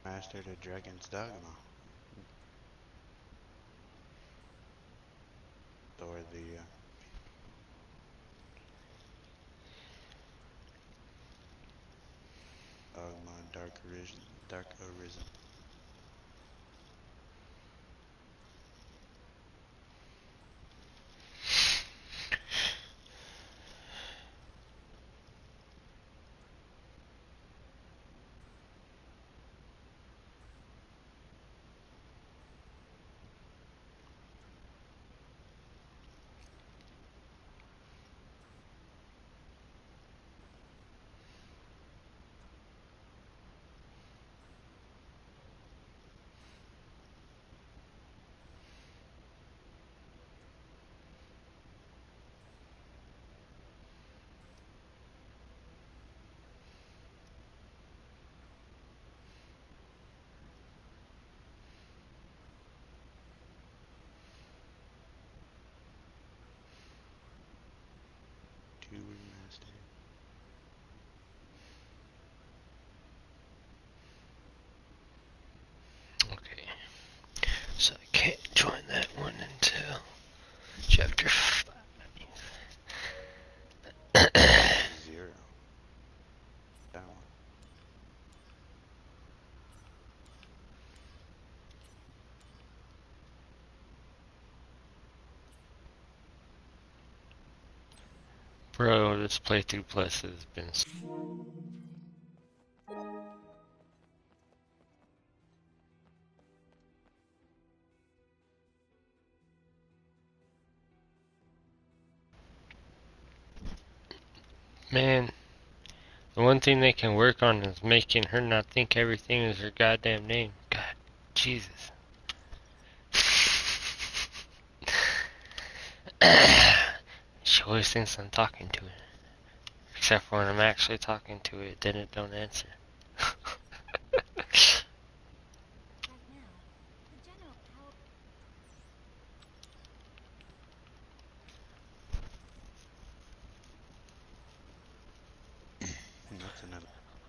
Master the Dragon's Dogma. Or the... Pogmon, Dark Arisen. Remastered. Okay. So I can't join that one until chapter 5. 0. That one. Bro, this playthrough plus has been man, the one thing they can work on is making her not think everything is her goddamn name. God, Jesus. She always thinks I'm talking to her. Except for when I'm actually talking to it, then it don't answer. Right now, the general power. And that's another.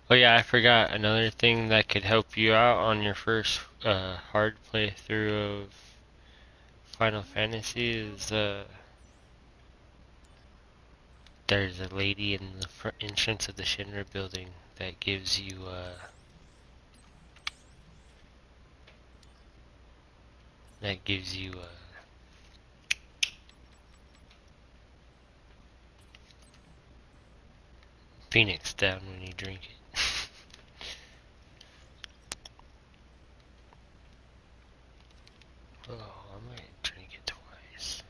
Oh yeah, I forgot another thing that could help you out on your first hard playthrough of Final Fantasy is there's a lady in the front entrance of the Shinra building that gives you Phoenix down when you drink it. Oh, I might drink it twice.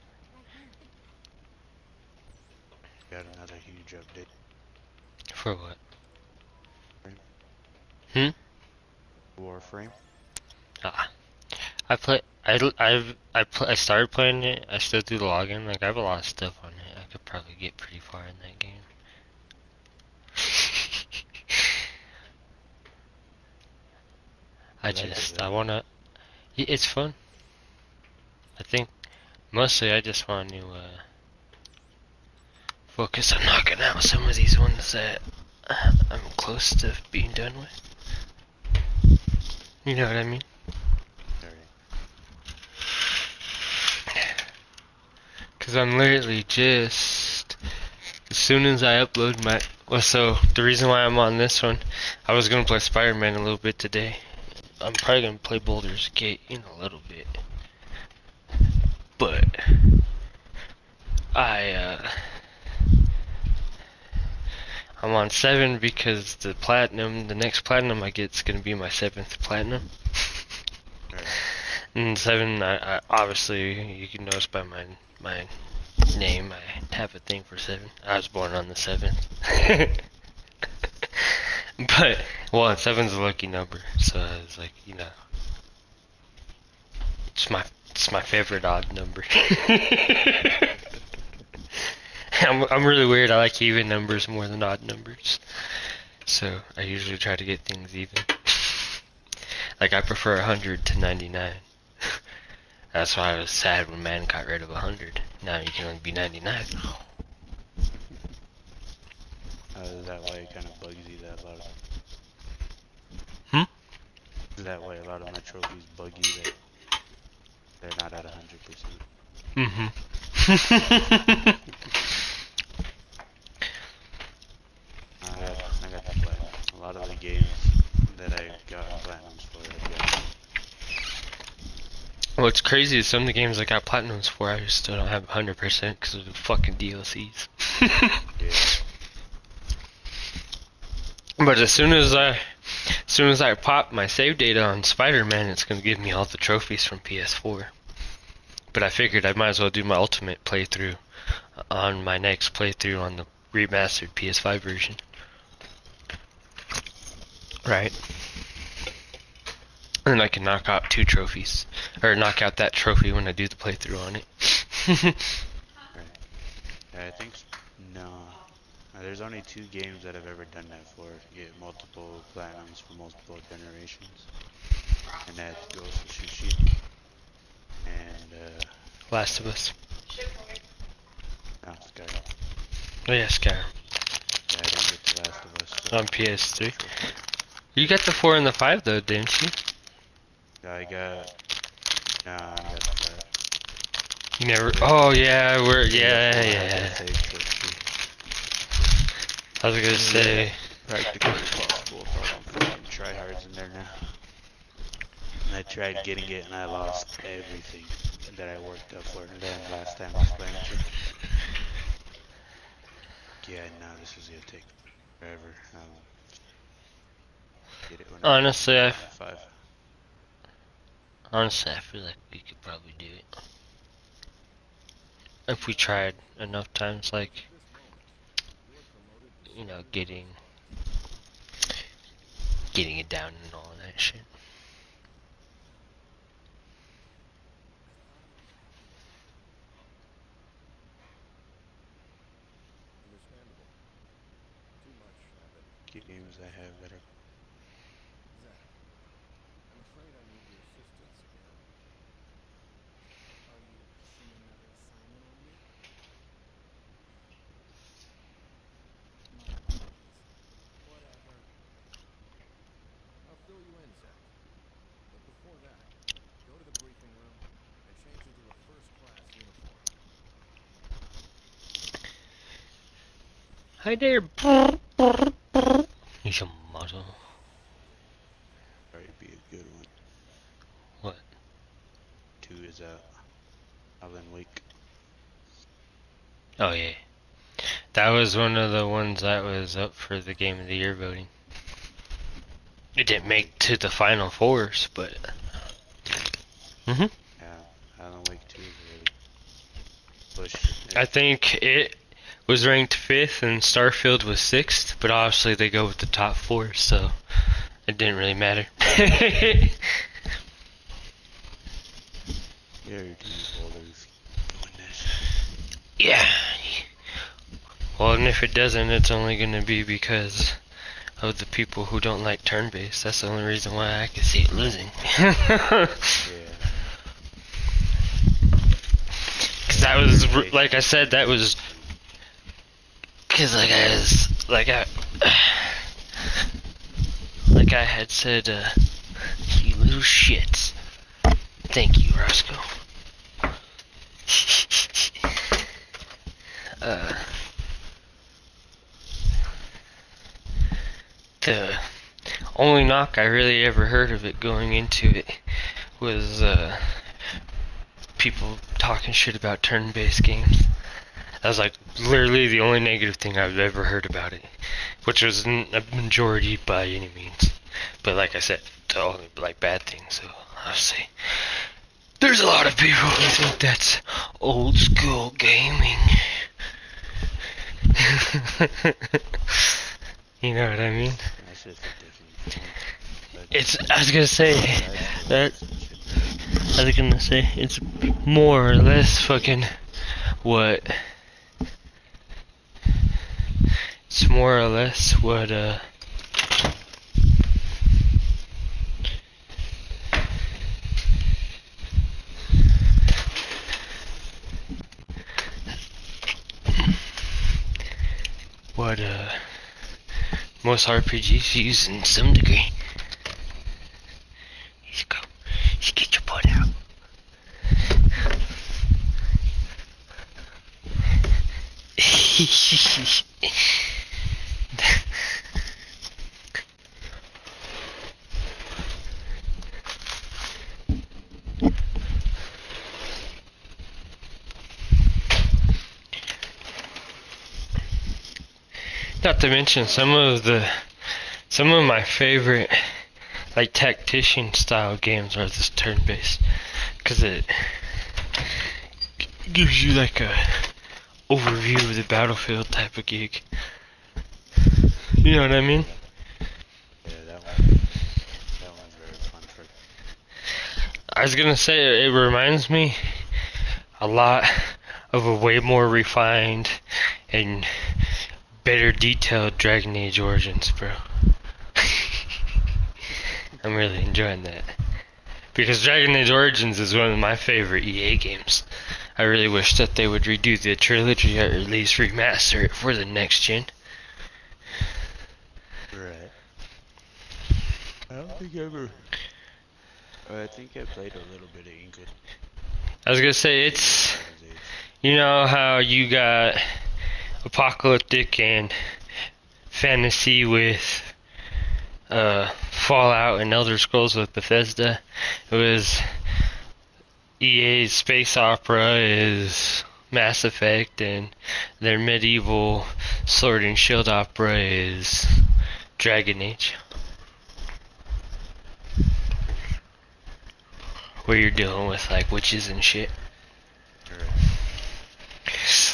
Got another huge update. For what? Warframe. Ah, I started playing it. I still do the login. Like I have a lot of stuff on it. I could probably get pretty far in that game. I wanna. It's fun. I think mostly I just want to focus on knocking out some of these ones that I'm close to being done with. You know what I mean? Because I'm literally just, as soon as I upload my, well, so the reason why I'm on this one, I was going to play Spider-Man a little bit today. I'm probably going to play Baldur's Gate in a little bit. But I'm on 7 because the next platinum I get is going to be my 7th platinum. And 7, I obviously, you can notice by my name, I have a thing for 7. I was born on the 7th. But, well, 7's a lucky number, so I was like, you know, it's my favorite odd number. I'm really weird. I like even numbers more than odd numbers, so I usually try to get things even. Like I prefer 100 to 99. That's why I was sad when man got rid of 100. Now you can only be 99. Is that why it kind of bugs you that a lot? Is that why a lot of my trophies bug you that they're not at 100%? I got to play. A lot of the games What's crazy is some of the games I got platinums for, I still don't have 100% because of the fucking DLCs. Yeah. But as soon as I pop my save data on Spider-Man, it's gonna give me all the trophies from PS4. But I figured I might as well do my ultimate playthrough on my next playthrough on the remastered PS5 version. Right. And I can knock out 2 trophies. Or knock out that trophy when I do the playthrough on it. Right. Yeah, I think no. There's only 2 games that I've ever done that for. You get multiple platinums for multiple generations. And that goes to Sushi. And Last of Us. no, Skyrim. Oh yeah, Skyrim. Yeah, I didn't get the Last of Us. So On PS3. You got the 4 and the 5 though, didn't you? I got I got that. You never. Oh yeah, yeah. I was gonna say. Practically impossible for tryhards in there now. And I tried getting it and I lost everything that I worked up for them last time I was playing it. Yeah, no, this is gonna take forever. Get it when Honestly, I'm 5. Honestly, I feel like we could probably do it. If we tried enough times, like, you know, getting it down and all that shit. Games I have that are I'm afraid I need your assistance again. Are you pushing another assignment on me? My apologies. Whatever. I'll fill you in, Zach. But before that, go to the briefing room and change into a first-class uniform. Hi there. He's a model. probably be a good one. What? 2 is Alan Wake. Oh yeah. That was one of the ones that was up for the Game of the Year voting. It didn't make to the final 4s, but. Yeah, Alan Wake 2 is really pushed. I think it was ranked 5th and Starfield was 6th, but obviously they go with the top 4, so it didn't really matter. Yeah. Well, and if it doesn't, it's only going to be because of the people who don't like turn-based. That's the only reason why I can see it losing. Because that was, like I said, that was... Because like I had said, you little shits. Thank you, Roscoe. The only knock I really ever heard of it going into it was people talking shit about turn-based games. That was like literally the only negative thing I've ever heard about it, which wasn't a majority by any means. But like I said, it's only like bad things. So I'll say there's a lot of people who think that's old school gaming. You know what I mean? It's. I was gonna say it's more or less fucking what. It's more or less what most RPGs use in some degree. Let's go. Just get your butt out. Not to mention some of my favorite like tactician style games are this turn-based, because it gives you like a overview of the battlefield type of gig. You know what I mean? Yeah, that one's very fun for. I was gonna say it reminds me a lot of a way more refined and better detailed Dragon Age Origins, bro. I'm really enjoying that. Because Dragon Age Origins is one of my favorite EA games. I really wish that they would redo the trilogy or at least remaster it for the next gen. Right. I don't think I ever. I think I played a little bit of English. I was gonna say, it's, you know how you got apocalyptic and fantasy with Fallout and Elder Scrolls with Bethesda. It was EA's space opera is Mass Effect, and their medieval sword and shield opera is Dragon Age. Where you're dealing with like witches and shit.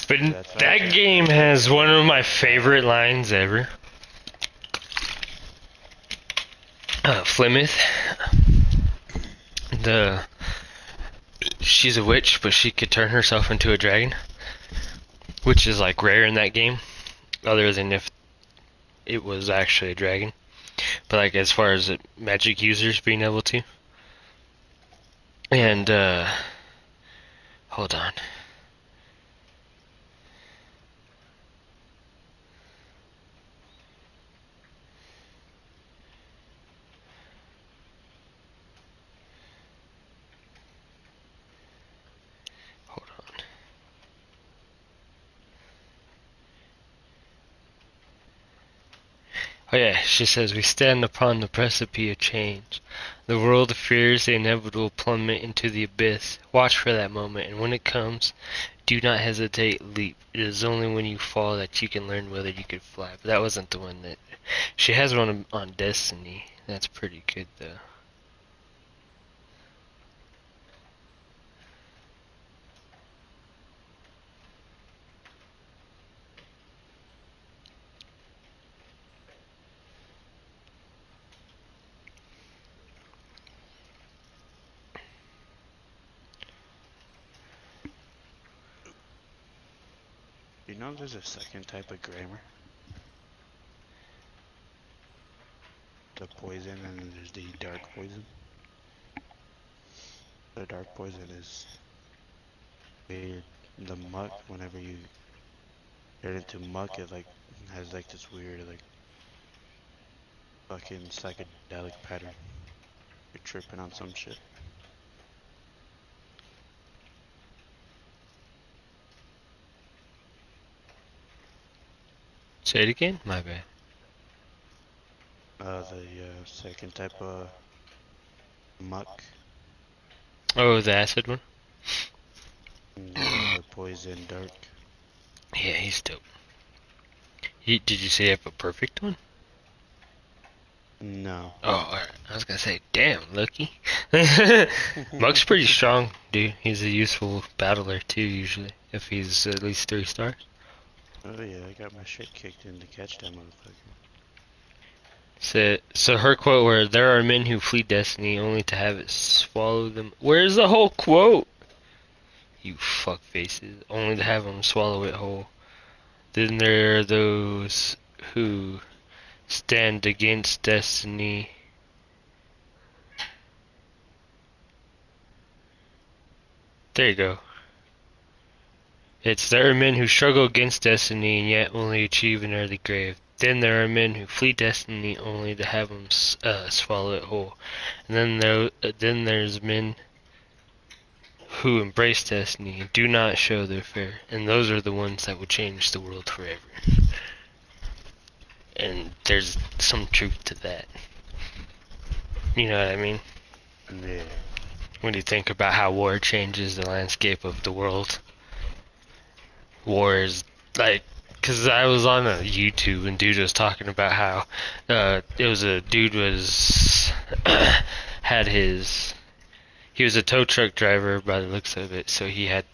But that game has one of my favorite lines ever. Flemeth. She's a witch, but she could turn herself into a dragon, which is like rare in that game, other than if it was actually a dragon. But like as far as magic users being able to. And hold on. Hold on. Oh yeah, she says, we stand upon the precipice of change. The world fears the inevitable plummet into the abyss. Watch for that moment, and when it comes, do not hesitate, leap. It is only when you fall that you can learn whether you could fly. But that wasn't the one that... She has one on Destiny. That's pretty good, though. You know there's a second type of grammar? The poison, and then there's the dark poison. The dark poison is weird. The muck, whenever you get into muck, it like has like this weird like fucking psychedelic pattern. You're tripping on some shit. Say it again? My bad. The second type of muck. Oh, the acid one? The poison dark. Yeah, he's dope. Did you say you have a perfect one? No. Oh, alright. I was gonna say, damn, lucky. Muck's pretty strong, dude. He's a useful battler, too, usually. If he's at least 3 stars. Oh yeah, I got my shit kicked in to catch that motherfucker. So her quote where, there are men who flee destiny only to have it swallow them. Where's the whole quote? You fuck faces. Only to have them swallow it whole. Then there are those who stand against destiny. There you go. There are men who struggle against destiny and yet only achieve an early grave. Then there are men who flee destiny only to have them swallow it whole. And then there's men who embrace destiny and do not show their fear. And those are the ones that will change the world forever. And there's some truth to that. You know what I mean? Yeah. When you think about how war changes the landscape of the world. War is, like, Cause I was on a YouTube and dude was talking about how it was a dude was had his he was a tow truck driver by the looks of it, so he had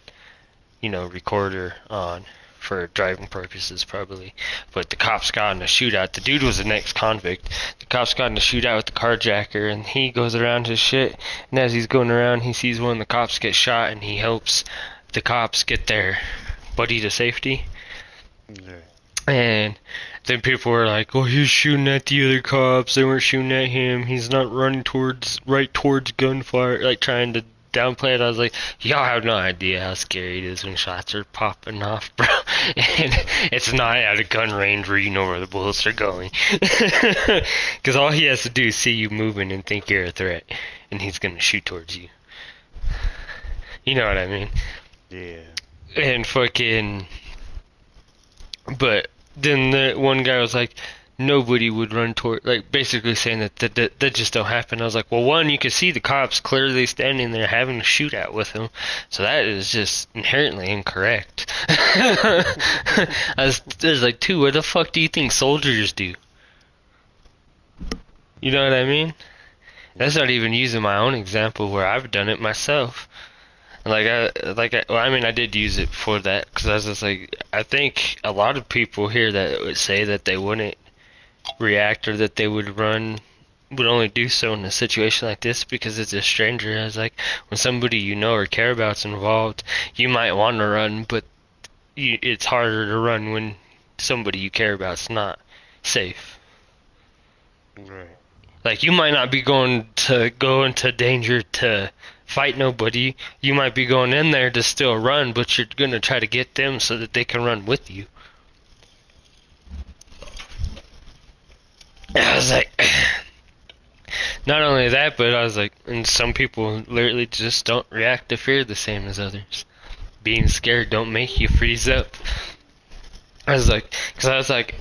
recorder on for driving purposes probably. But the cops got in a shootout. The dude was an ex-convict. The cops got in a shootout with the carjacker, and he goes around his shit, and as he's going around he sees one of the cops get shot, and he helps the cops get their buddy to safety. Yeah. And then people were like, "Oh, he's shooting at the other cops. They weren't shooting at him. He's not running right towards gunfire," like trying to downplay it. I was like, y'all have no idea how scary it is when shots are popping off, bro. And it's not at a gun range where you know where the bullets are going. Because all he has to do is see you moving and think you're a threat, and he's gonna shoot towards you. You know what I mean? Yeah. And fucking... But then the one guy was like, nobody would run toward, like, basically saying that just don't happen. I was like, well, one, you can see the cops clearly standing there having a shootout with him, so that is just inherently incorrect. I was like, two, what the fuck do you think soldiers do? You know what I mean? That's not even using my own example where I've done it myself. I did use it before that, because I was just like, I think a lot of people here that would say that they wouldn't react or that they would run would only do so in a situation like this because it's a stranger. I was like, when somebody you know or care about's involved, you might want to run, but it's harder to run when somebody you care about's not safe. Right. Like, you might not be going into danger to fight nobody. You might be going in there to still run, but you're gonna try to get them so that they can run with you. I was like, not only that, but I was like, and some people literally just don't react to fear the same as others. Being scared don't make you freeze up. I was like,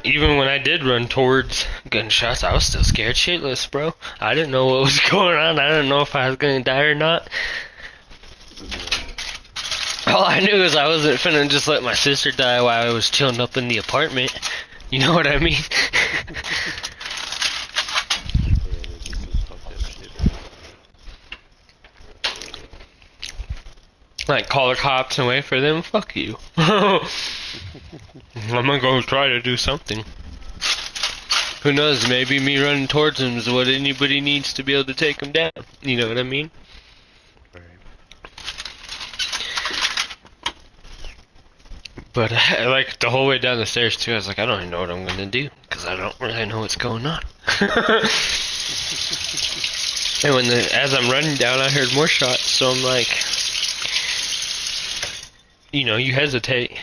even when I did run towards gunshots, I was still scared shitless, bro. I didn't know what was going on. I didn't know if I was gonna die or not. All I knew is I wasn't finna just let my sister die while I was chilling up in the apartment. You know what I mean? Like, call the cops and wait for them? Fuck you. I'm gonna go try to do something. Who knows, maybe me running towards them is what anybody needs to be able to take them down. You know what I mean? But, like, the whole way down the stairs, too, I was like, I don't even know what I'm gonna do, because I don't really know what's going on. And as I'm running down, I heard more shots, so I'm like... you hesitate.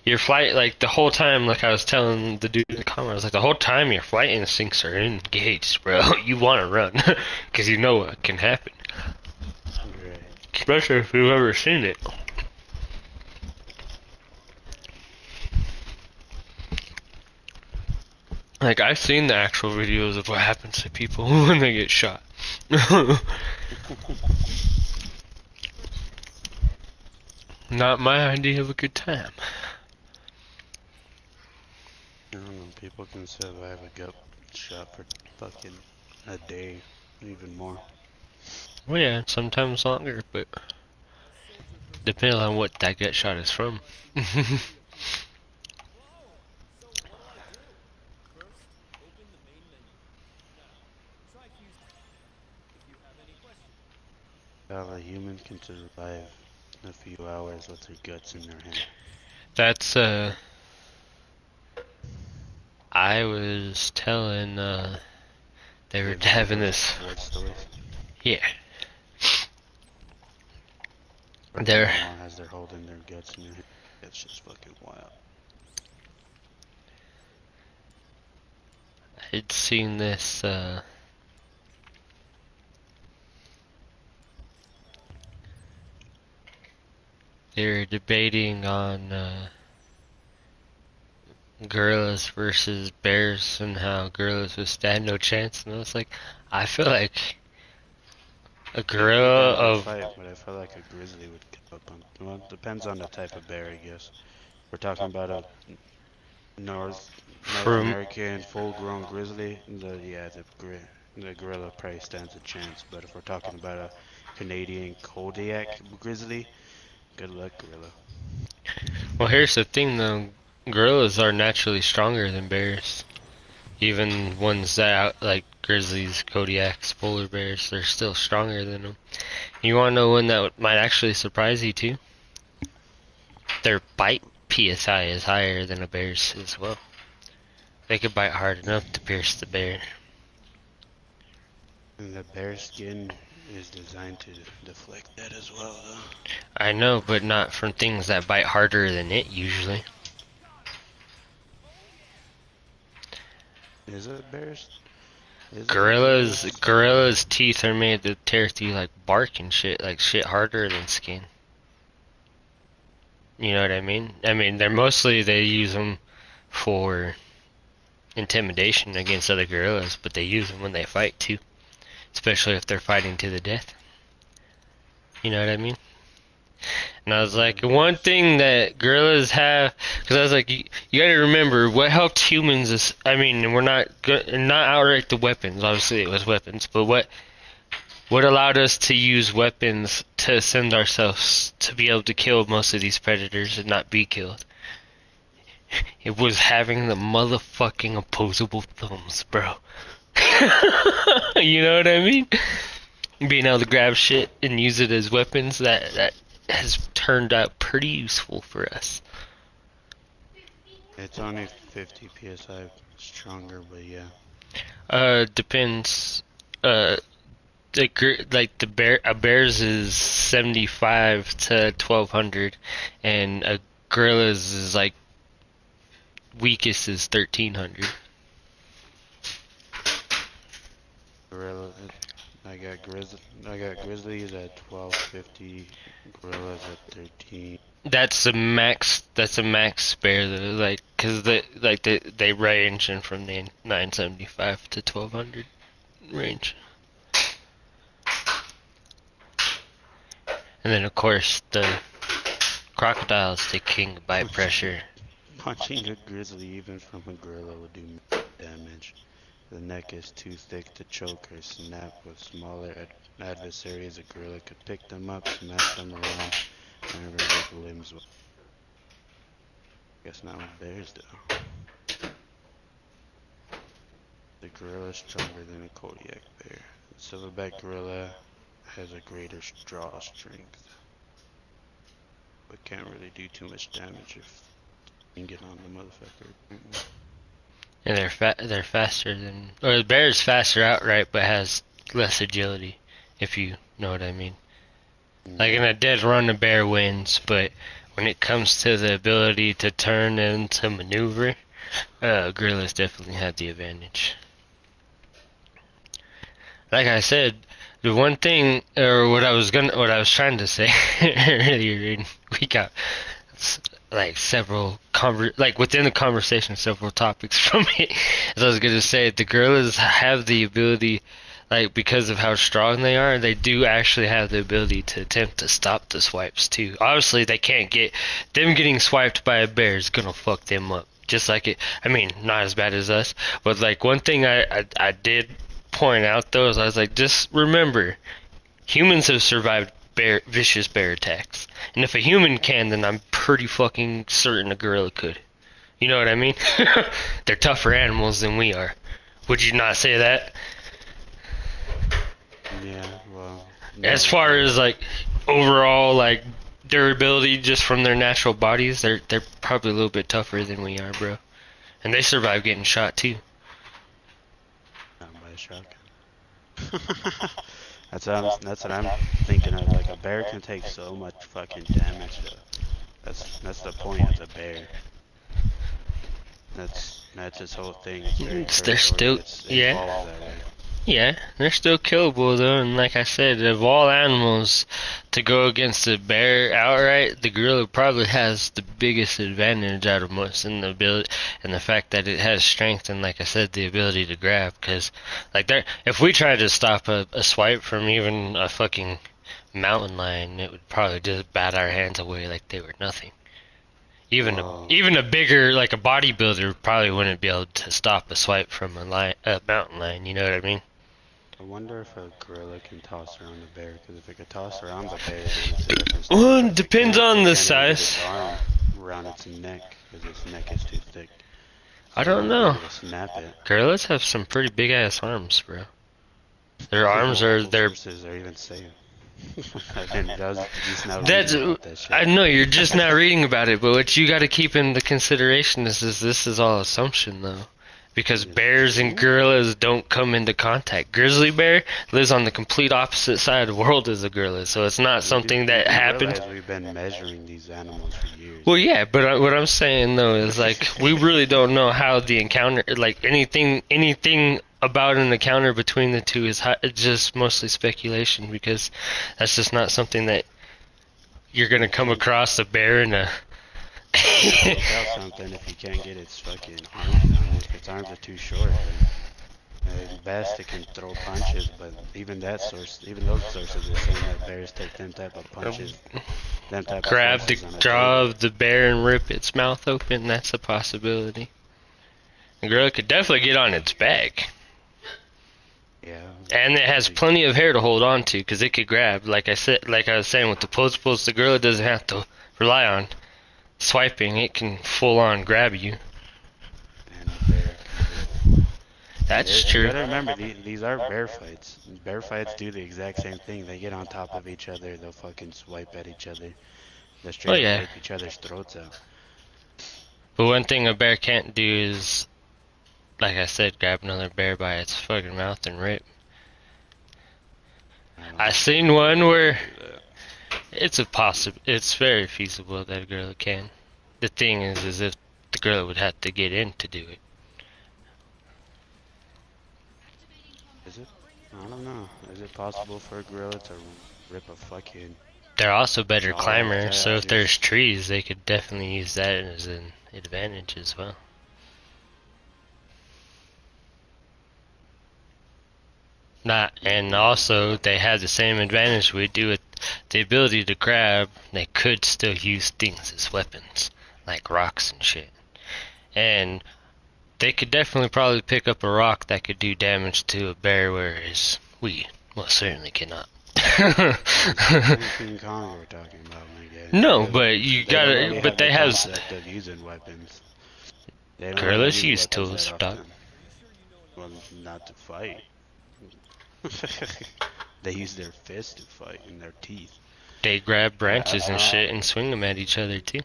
Your flight, like, the whole time, like I was telling the dude in the comment, I was like, the whole time your flight instincts are engaged, bro. You want to run, because you know what can happen. Especially if you've ever seen it. Like, I've seen the actual videos of what happens to people when they get shot. Not my idea of a good time. I don't know, people can survive a gut shot for fucking a day, even more. Well, yeah, sometimes longer, but depending on what that gut shot is from. How a human can survive a few hours with their guts in their hand. That's, I was telling, they were having this... Yeah. They're... As they're holding their guts in their hand. It's just fucking wild. I'd seen this, they were debating on, gorillas versus bears and how gorillas would stand no chance, and I was like, I feel like a gorilla of... Fight, but I feel like a grizzly would come up on... Well, it depends on the type of bear, I guess. We're talking about North From American full-grown grizzly, the gorilla probably stands a chance. But if we're talking about a Canadian Kodiak grizzly, good luck, gorilla. well, here's the thing though, gorillas are naturally stronger than bears. Even ones that like grizzlies, Kodiaks, polar bears, they're still stronger than them. You want to know one that might actually surprise you too? Their bite PSI is higher than a bear's as well. They could bite hard enough to pierce the bear. And the bear skin is designed to deflect that as well, though. I know, but not from things that bite harder than it usually. Is it bears? Gorillas' teeth are made to tear through like bark and shit, like shit harder than skin. You know what I mean? I mean, they use them for intimidation against other gorillas, but they use them when they fight too, especially if they're fighting to the death. You know what I mean? And I was like, one thing that gorillas have, because I was like, you gotta remember what helped humans is, I mean, we're not outright the weapons, obviously it was weapons, but what allowed us to use weapons to send ourselves to be able to kill most of these predators and not be killed? It was having the motherfucking opposable thumbs, bro. You know what I mean? Being able to grab shit and use it as weapons, that has turned out pretty useful for us. It's only 50 psi stronger, but yeah. Depends. A bear's is 75 to 1200, and a gorilla's is like weakest is 1300. Gorilla, I got grizzlies at 1250, gorillas at 13. That's a max bear though, like, cause they range in from the 975 to 1200 range. And then of course the crocodiles take king of bite pressure. Punching a grizzly even from a gorilla will do damage. The neck is too thick to choke or snap. With smaller adversaries, a gorilla could pick them up, smash them around, and rip limbs. Guess not with bears though. The gorilla is stronger than a Kodiak bear. The silverback gorilla has a greater draw strength, but can't really do too much damage if you can get on the motherfucker. And they're faster than, or the bear's faster outright, but has less agility, if you know what I mean. Like in a dead run, the bear wins, but when it comes to the ability to turn and to maneuver, gorillas definitely have the advantage. Like I said, the one thing, or what I was trying to say earlier, we got like several within the conversation, several topics from it. As I was gonna say, the gorillas have the ability, like, because of how strong they are, they do actually have the ability to attempt to stop the swipes too. Obviously, they can't get them getting swiped by a bear is gonna fuck them up. Just like it, I mean, not as bad as us, but like one thing I did point out though is I was like, just remember, humans have survived vicious bear attacks, and if a human can, then I'm pretty fucking certain a gorilla could. You know what I mean? They're tougher animals than we are. Would you not say that? Yeah, well. As far as like overall like durability, just from their natural bodies, they're probably a little bit tougher than we are, bro. And they survive getting shot too. Not by a shotgun. That's what I'm thinking of. Like, a bear can take so much fucking damage though. That's the point of the bear. That's his whole thing. They're still, yeah. Yeah, they're still killable though, and like I said, of all animals to go against a bear outright, the gorilla probably has the biggest advantage out of most in the ability and the fact that it has strength and, like I said, the ability to grab. Because like if we tried to stop a swipe from even a fucking mountain lion, it would probably just bat our hands away like they were nothing. Whoa. even a bigger, like a bodybuilder, probably wouldn't be able to stop a swipe from a mountain lion. You know what I mean? I wonder if a gorilla can toss around a bear, because if it could toss around the bear, then it's a different story. Well, But it if it depends can't, on it the can't even get size. its arm around its neck, because its neck is too thick. I So it don't won't be know. able to snap it. Gorillas have some pretty big ass arms, bro. Their arms are Multiple their. sources are even saying. I didn't. I was just now That's. reading about that shit. I know you're just now reading about it, but what you got to keep into consideration is this is all assumption though, because Yes, bears and gorillas don't come into contact. Grizzly bear lives on the complete opposite side of the world as a gorilla, so it's not something that happens. Realize we've been measuring these animals for years. Well, yeah, but what I'm saying though is like we really don't know how the encounter, like anything about an encounter between the two is just mostly speculation because that's just not something that you're gonna come across a bear and a. Look out something if you can't get its fucking arms down. If its arms are too short, then at best it can throw punches. But even those sources are saying that bears take them type of punches. Grab the forces on a jaw table. of the bear and rip its mouth open. That's a possibility. The gorilla could definitely get on its back. Yeah. And it has plenty of hair to hold on to because it could grab. Like I was saying with the postables, the gorilla doesn't have to rely on swiping. It can full on grab you. And the bear can That's You true. gotta remember, these are bear fights. Bear fights do the exact same thing. They get on top of each other. They'll fucking swipe at each other. They'll Oh straight up yeah. rip each other's throats out. But one thing a bear can't do is, like I said, grab another bear by its fucking mouth and rip. I seen one where it's very feasible that a gorilla can. The thing is if the gorilla would have to get in to do it. Is it? I don't know. Is it possible for a gorilla to rip a fucking... They're also better Oh, climbers, yeah, so if dude. there's trees, they could definitely use that as an advantage as well. And also they have the same advantage we do with the ability to grab. They could still use things as weapons, like rocks and shit. And they could definitely probably pick up a rock that could do damage to a bear, whereas we most certainly cannot. King Kong we're talking about, my guy. No, but you They don't gotta. really But have they the have. concept of using weapons. They don't Gorillas really use weapons tools, that dog. often. Well, not to fight. They use their fists to fight and their teeth. They grab branches and shit and swing them at each other too.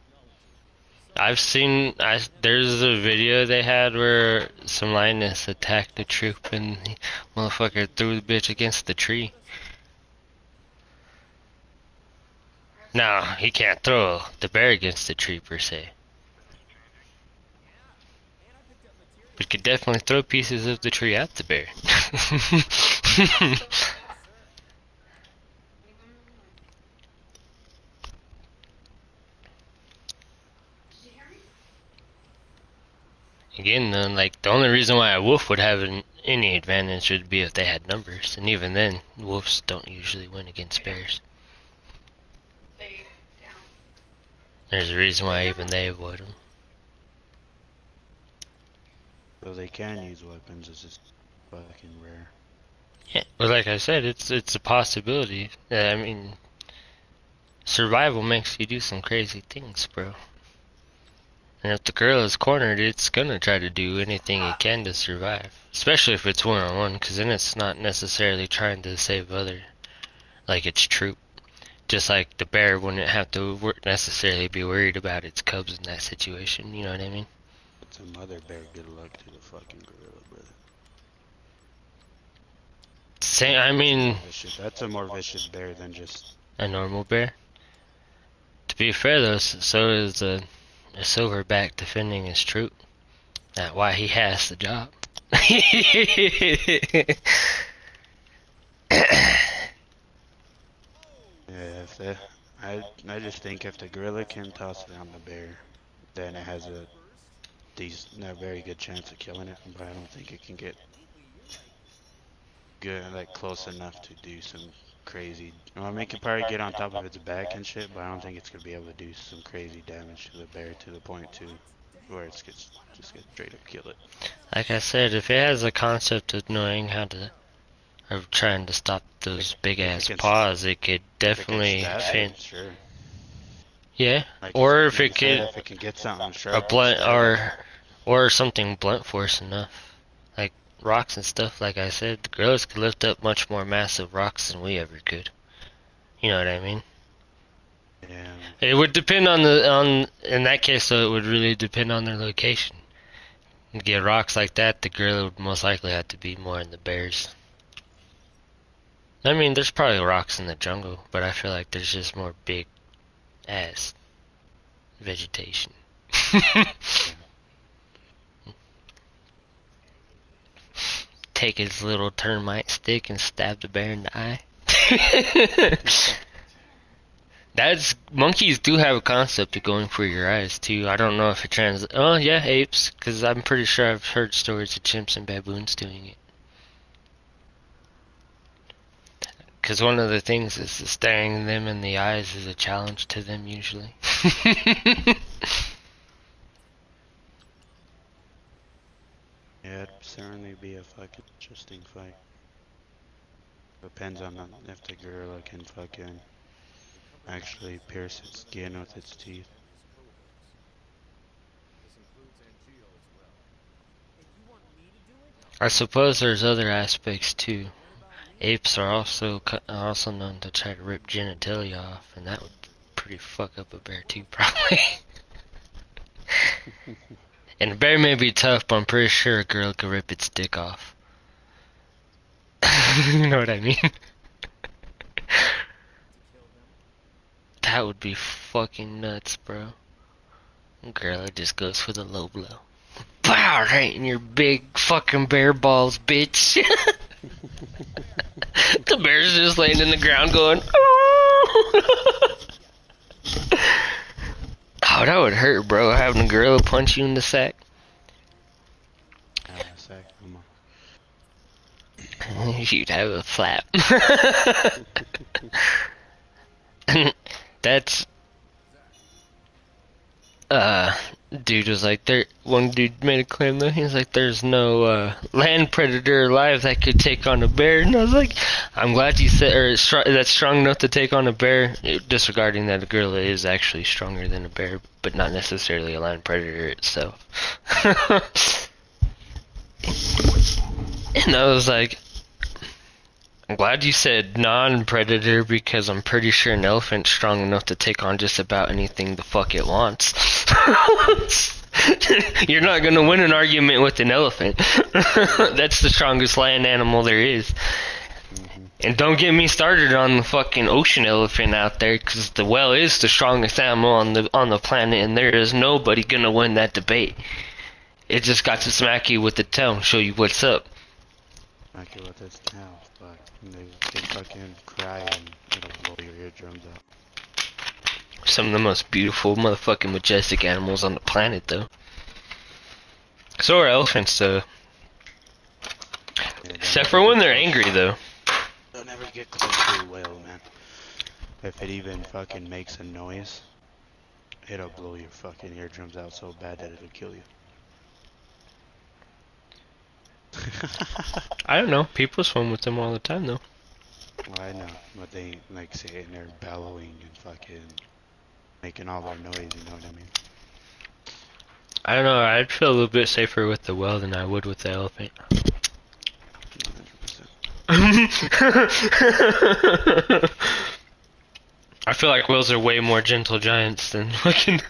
There's a video they had where some lioness attacked a troop and the motherfucker threw the bitch against the tree. Now, he can't throw the bear against the tree per se. But could definitely throw pieces of the tree at the bear. Again, though, like the only reason why a wolf would have any advantage would be if they had numbers, and even then, wolves don't usually win against bears. There's a reason why even they avoid them. So they can use weapons, it's just fucking rare. Yeah, but like I said, it's a possibility. I mean, survival makes you do some crazy things, bro. And if the girl is cornered, it's gonna try to do anything it can to survive. Especially if it's one-on-one, because then it's not necessarily trying to save other, like its troop. Just like the bear wouldn't have to necessarily be worried about its cubs in that situation, you know what I mean? It's a mother bear, good luck to the fucking gorilla, brother. I mean, That's a more vicious bear than just... a normal bear. To be fair though, so is a silverback defending his troop. That's why he has the job. Yeah, I just think if the gorilla can toss down the bear, then it has a very good chance of killing it, but I don't think it can get good, like close enough to do some crazy. Well, I mean, it could probably get on top of its back and shit, but I don't think it's gonna be able to do some crazy damage to the bear to the point to where it's just get straight up kill it. Like I said, if it has a concept of knowing how to, of trying to stop those big ass paws, it could definitely fit. Sure. Yeah, Like or if it said, could, if it can get something a sharp, blunt or something blunt force enough, like rocks and stuff. Like I said, the gorillas could lift up much more massive rocks than we ever could. You know what I mean? Yeah. It would depend on in that case, though, it would really depend on their location. To get rocks like that, the gorilla would most likely have to be more in the bears. I mean, there's probably rocks in the jungle, but I feel like there's just more big ass vegetation. Take his little termite stick and stab the bear in the eye. Monkeys do have a concept of going for your eyes too. I don't know if it oh yeah, apes, because I'm pretty sure I've heard stories of chimps and baboons doing it. Because one of the things is staring them in the eyes is a challenge to them usually. Yeah, it'd certainly be a fucking interesting fight. Depends on if the gorilla can fucking actually pierce its skin with its teeth. I suppose there's other aspects too. Apes are also known to try to rip genitalia off, and that would pretty fuck up a bear too, probably. And a bear may be tough, but I'm pretty sure a girl could rip its dick off. You know what I mean? That would be fucking nuts, bro. Girl, it just goes for the low blow. Pow! Right in your big fucking bear balls, bitch. The bear's just laying in the ground going, oh! Oh, that would hurt, bro, having a gorilla punch you in the sack. You'd have a flap. That's dude was like, one dude made a claim though, he was like, there's no land predator alive that could take on a bear, and I was like, I'm glad you said, that's strong enough to take on a bear, disregarding that a gorilla is actually stronger than a bear, but not necessarily a land predator itself. And I was like, I'm glad you said non-predator, because I'm pretty sure an elephant's strong enough to take on just about anything the fuck it wants. You're not gonna win an argument with an elephant. That's the strongest land animal there is. And don't get me started on the fucking ocean elephant out there, because the whale is the strongest animal on the planet, and there is nobody gonna win that debate. It just got to smack you with the tail and show you what's up. Smack you with its tail, but they can fucking cry and it'll blow your eardrums out. Some of the most beautiful, motherfucking majestic animals on the planet, though. So are elephants, though. Yeah, Except for when they're angry, though. Don't ever get close to a whale, man. If it even fucking makes a noise, it'll blow your fucking eardrums out so bad that it'll kill you. I don't know. People swim with them all the time, though. Well, I know, but they ain't like sitting there bellowing and fucking making all their noise, you know what I mean? I don't know. I'd feel a little bit safer with the whale than I would with the elephant. 100%. I feel like whales are way more gentle giants than fucking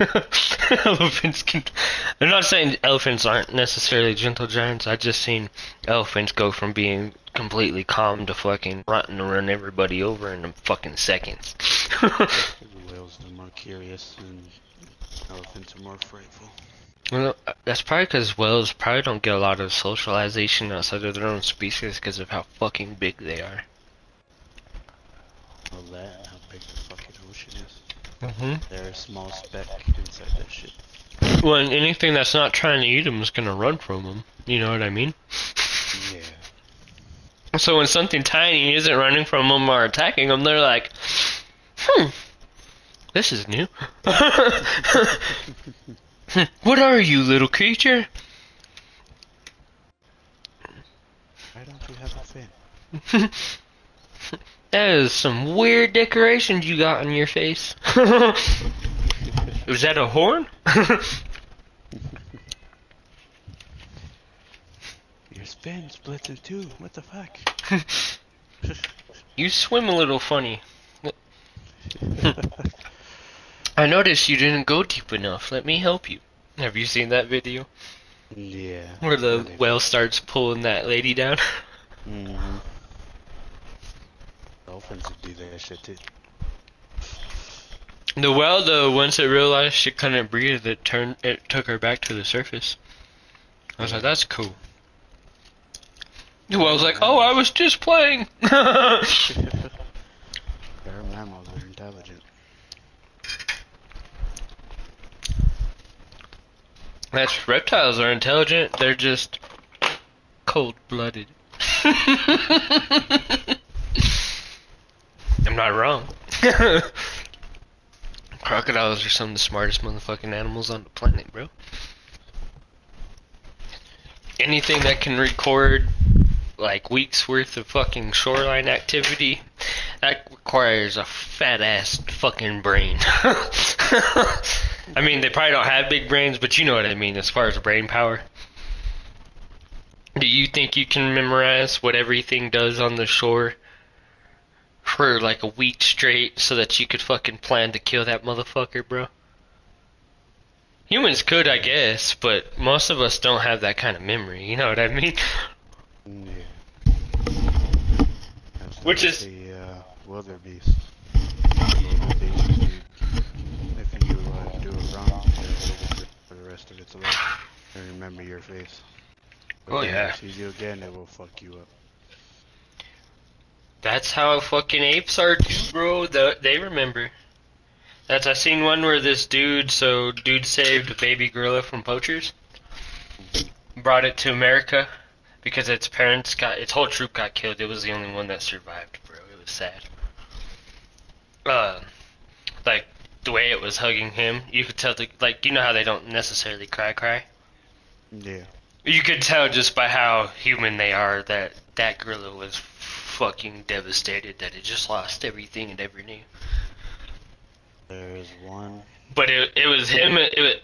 elephants can. I'm not saying elephants aren't necessarily gentle giants. I just seen elephants go from being completely calm to fucking run everybody over in fucking seconds. Whales are more curious and elephants are more frightful. Well, that's probably because whales probably don't get a lot of socialization outside of their own species because of how fucking big they are. Well, that and how big the fucking ocean is. Mm-hmm. They're a small speck inside that shit. Well, and anything that's not trying to eat them is gonna run from them. You know what I mean? Yeah. So when something tiny isn't running from them or attacking them, they're like, this is new. What are you, little creature? Why don't you have a fin? That is some weird decorations you got on your face. Was that a horn? Your spin splits in two. What the fuck? You swim a little funny. I noticed you didn't go deep enough. Let me help you. Have you seen that video? Yeah. Where the whale starts pulling that lady down? Mm-hmm. Dolphins would do that shit too. The whale, though, once it realized she couldn't breathe, it took her back to the surface. I was like, that's cool. The whale's like, oh, I was just playing. Bear mammals are intelligent. That's reptiles are intelligent. They're just cold-blooded. I'm not wrong. Crocodiles are some of the smartest motherfucking animals on the planet, bro. Anything that can record like weeks worth of fucking shoreline activity, that requires a fat ass fucking brain. I mean, they probably don't have big brains, but you know what I mean as far as brain power. Do you think you can memorize what everything does on the shore for like a week straight so that you could fucking plan to kill that motherfucker, bro? Humans could, I guess, but most of us don't have that kind of memory, you know what I mean? Yeah. Which is the wildebeest. If you do it wrong, for the rest of its life, and remember your face. But oh yeah. if you do again, it will fuck you up. That's how fucking apes are too, bro. They remember. I seen one where this dude saved a baby gorilla from poachers, brought it to America because its whole troop got killed. It was the only one that survived, bro. It was sad. Like the way it was hugging him, you could tell. You know how they don't necessarily cry. Yeah. You could tell just by how human they are that gorilla was fucking devastated that it just lost everything it ever knew. There's one. But it was him.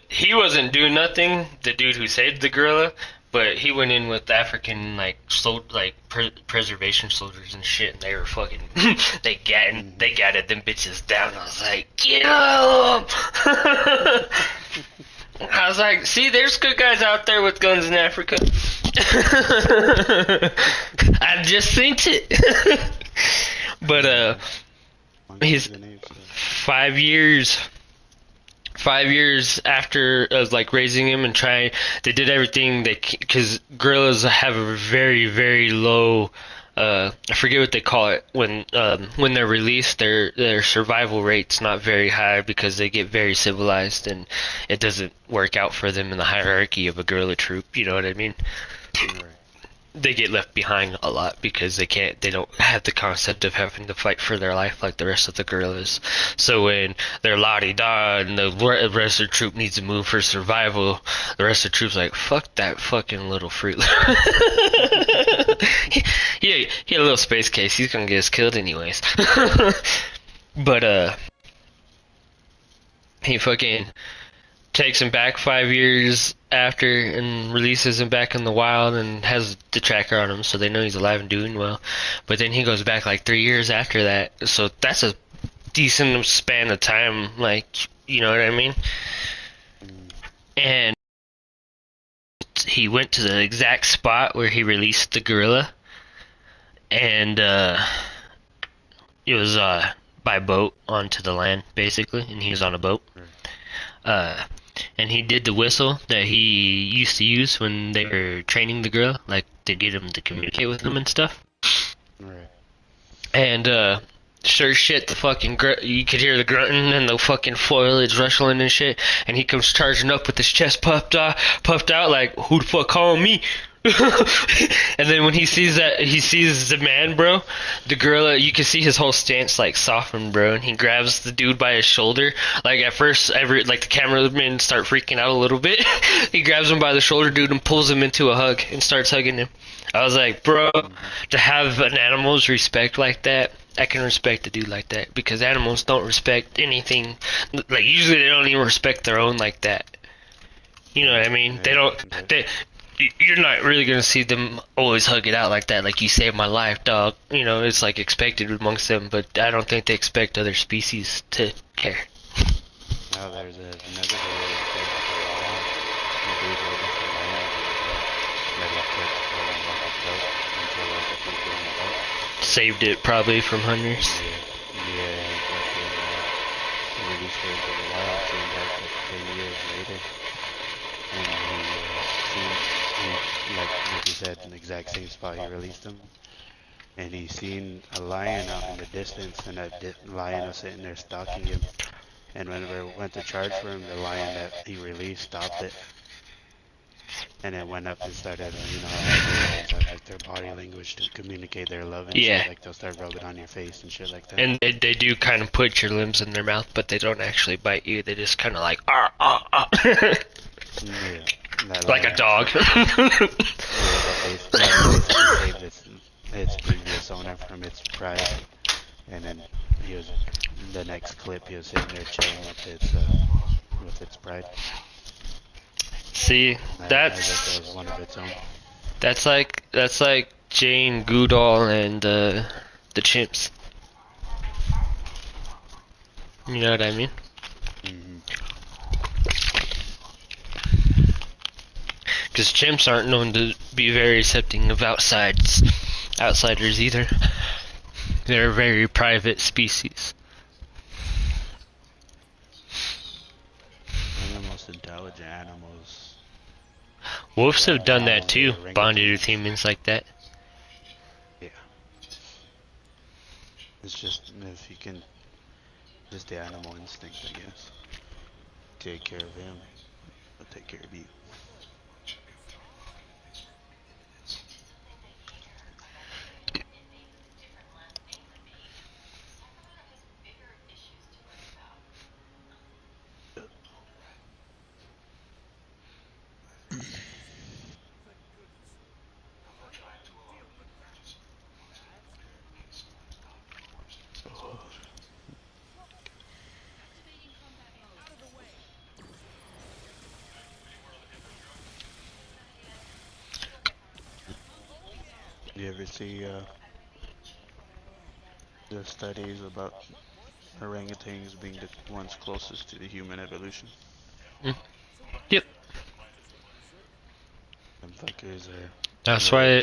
He wasn't doing nothing. The dude who saved the gorilla, but he went in with African preservation soldiers and shit, and they were fucking. they gatted them bitches down. I was like, get 'em! I was like, see, there's good guys out there with guns in Africa. I just seen it. But he's 5 years. 5 years after like raising him and trying, they did everything because gorillas have a very, very low. I forget what they call it when they're released. Their survival rate's not very high because they get very civilized and it doesn't work out for them in the hierarchy of a gorilla troop. You know what I mean? Right. They get left behind a lot because they don't have the concept of having to fight for their life like the rest of the gorillas. So when they're la-di-da and the rest of the troop needs to move for survival, the rest of the troop's like, fuck that fucking little fruit. he had a little space case, he's gonna get us killed anyways. But he fucking takes him back 5 years after and releases him back in the wild and has the tracker on him so they know he's alive and doing well. But then he goes back like 3 years after that, so that's a decent span of time, like, you know what I mean? And he went to the exact spot where he released the gorilla, and it was by boat onto the land basically, and he was on a boat. And he did the whistle that he used to use when they were training the gorilla, like to get him to communicate with them and stuff. Right. And sure shit, the fucking you could hear the grunting and the fucking foliage rustling and shit. And he comes charging up with his chest puffed out, like, who the fuck calling me? And then when he sees the man, bro, the gorilla, you can see his whole stance like soften, bro, and he grabs the dude by his shoulder. Like at first, like the cameramen start freaking out a little bit. He grabs him by the shoulder, dude, and pulls him into a hug and starts hugging him. I was like, bro, to have an animal's respect like that, I can respect a dude like that, because animals don't respect anything. Like usually they don't even respect their own like that. You know what I mean? They don't. You're not really gonna see them always hug it out like that. Like, you saved my life, dog. You know, it's like expected amongst them, but I don't think they expect other species to care. Now there's another video the dude was just a lion let it cook for like a coat until like a few growing up. Saved it probably from hunters. Yeah, fucking released it into the wild, came back like 10 years later, and like you said, in the exact same spot he released him, and he seen a lion out in the distance, and that lion was sitting there stalking him, and whenever it went to charge for him, the lion that he released stopped it, and it went up and started, you know, lions have like their body language to communicate their love and shit, like they'll start rubbing on your face and shit like that. And they do kind of put your limbs in their mouth, but they don't actually bite you. They just kind of like, ah, ah, ah. Yeah, like a dog. Saved its previous owner from its pride, and then the next clip he was sitting there chilling with its pride. See, that was one of its own. That's like Jane Goodall and the chimps. You know what I mean? Because chimps aren't known to be very accepting of outsiders either. They're a very private species. They're the most intelligent animals. Wolves have done that too, bonded with humans like that. Yeah. It's just, if you can, just the animal instinct, I guess. Take care of him, he'll take care of you. You ever see the studies about orangutans being the ones closest to the human evolution? Yep. Them fuckers are. That's why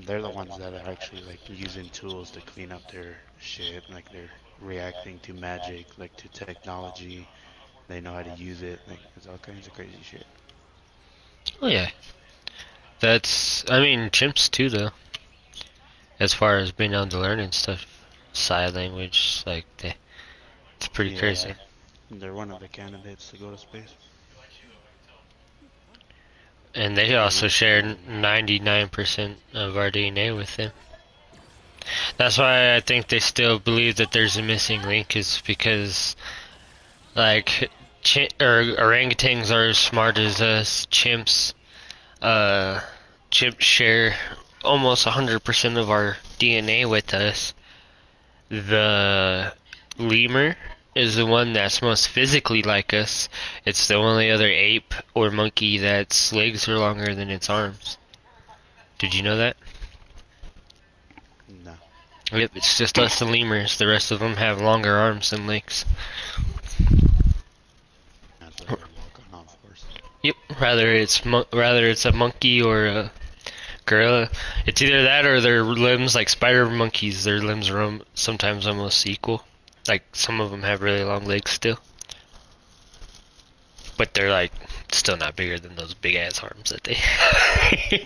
they're the ones that are actually like using tools to clean up their shit. Like they're reacting to magic, like to technology. They know how to use it. Like it's all kinds of crazy shit. Oh yeah. I mean, chimps too, though. As far as being able to learn and stuff, sign language, like it's pretty crazy. They're one of the candidates to go to space. And they also share 99% of our DNA with them. That's why I think they still believe that there's a missing link, is because, like, orangutans are as smart as us. Chimps share almost 100% of our DNA with us. The lemur is the one that's most physically like us. It's the only other ape or monkey that's legs are longer than its arms. Did you know that? No. Yep, it's just us and lemurs. The rest of them have longer arms than legs. That's why they're walking on force. Yep, rather it's a monkey or a gorilla. It's either that or their limbs, like spider monkeys, their limbs are sometimes almost equal. Like, some of them have really long legs still. But they're, like, still not bigger than those big-ass arms that they have.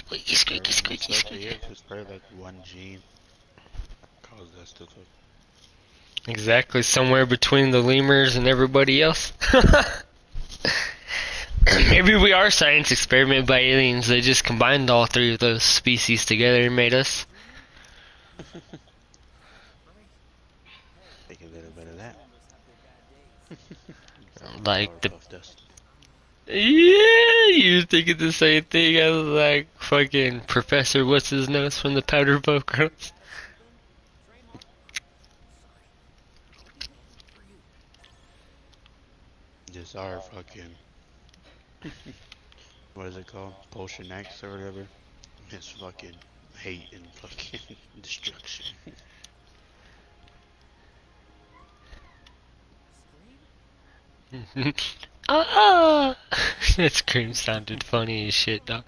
Squeaky, Or squeaky, most squeaky, likely squeaky. is. It's probably like one gene caused us to look. Exactly, somewhere between the lemurs and everybody else. Maybe we are science experimented by aliens. They just combined all three of those species together and made us. Take a little bit of that. Some Like the Powerpuff Dust. yeah, you thinking the same thing as like fucking Professor What's His Nose from the Powderpuff Girls. Just our fucking, what is it called? Potion X or whatever. It's fucking hate and fucking destruction. Ah, that scream sounded funny as shit, dog.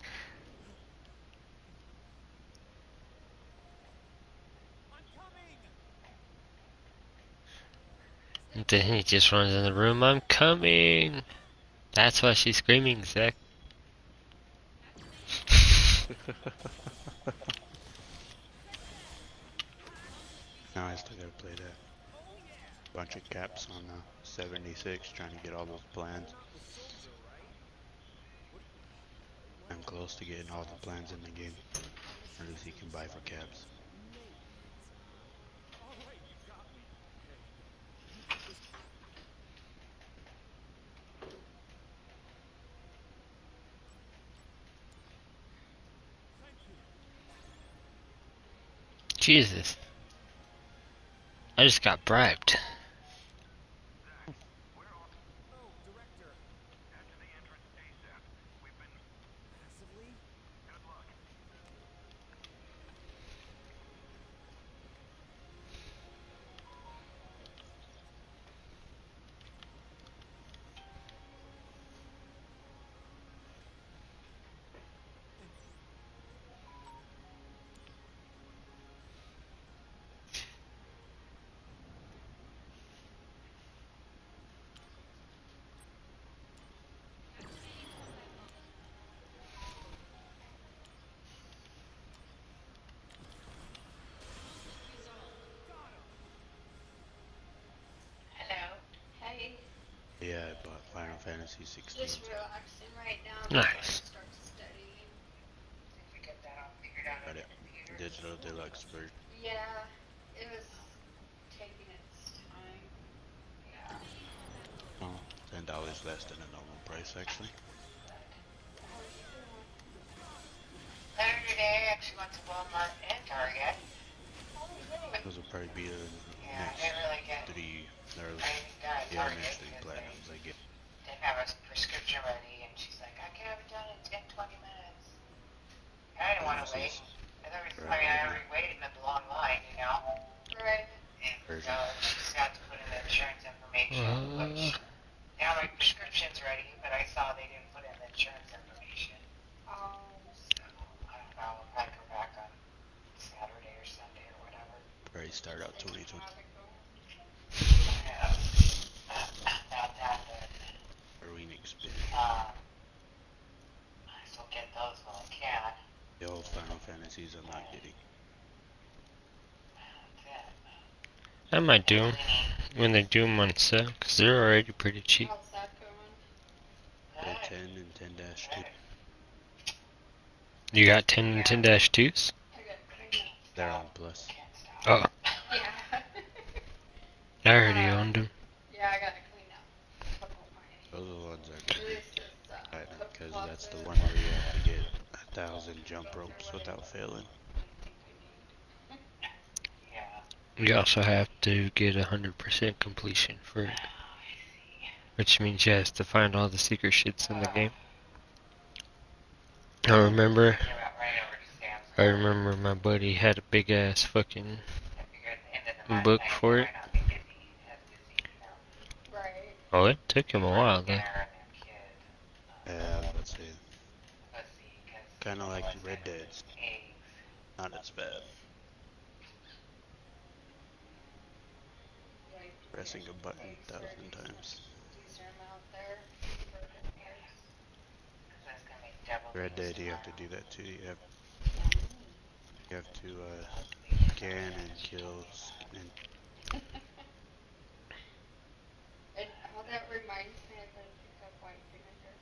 And then he just runs in the room. I'm coming. That's why she's screaming, Zach. Now I still gotta play that. Bunch of caps on 76 trying to get all those plans. I'm close to getting all the plans in the game. Or at least you can buy for caps. Jesus. I just got bribed. Hello. Hey. Yeah, I bought Final Fantasy 16. Just relaxing right now. Nice. Start studying. If we get that all figured out on Got the it. computer. Digital Deluxe version. Yeah. It was taking its time. Yeah. Oh, $10 less than the normal price actually. How are you doing? Better today. I actually went to Walmart and Target. Oh, really? Those will probably be the Yeah, I next didn't really get 3, or anything done at yeah, Target next 3 because platinums I get. they didn't have a prescription ready, and she's like, I can have it done in 20 minutes. I didn't want to wait. Pharmacies I mean, I already waited in the long line, you know? Right. And so version. I just had to put in the insurance information, which they have my prescriptions ready, but I saw they didn't put in the insurance information. Oh. So, I don't know, I'll probably go back on Saturday or Sunday or whatever. Probably start out 2020. Yeah. Not that, but, Or Enix bid. I still get those when I can. The old Final Fantasies I'm not getting. That's it. I might do them when they do them on sale, because they're already pretty cheap. How's that going? The 10 and 10-2. You got 10 and 10-2s? I got clean up. They're on Plus. Oh, Yeah. I already owned them. Yeah, I gotta clean up. Couple of my Those are the ones I get. This is, Because that's the one where you have to get 1,000 jump ropes without failing. Yeah. You also have to get 100% completion for it. Which means you have to find all the secret shits in the game. I remember my buddy had a big ass fucking book for it. Right. Oh, it took him a while though. Yeah, I was about to say. Kind of like Red Dead's. Not as bad. Pressing a button 1,000 times. Decent amount there. Because that's gonna make double Red Dead, you have to do that too. You have to scan and kill and And how that reminds me of the pickup white vinegar.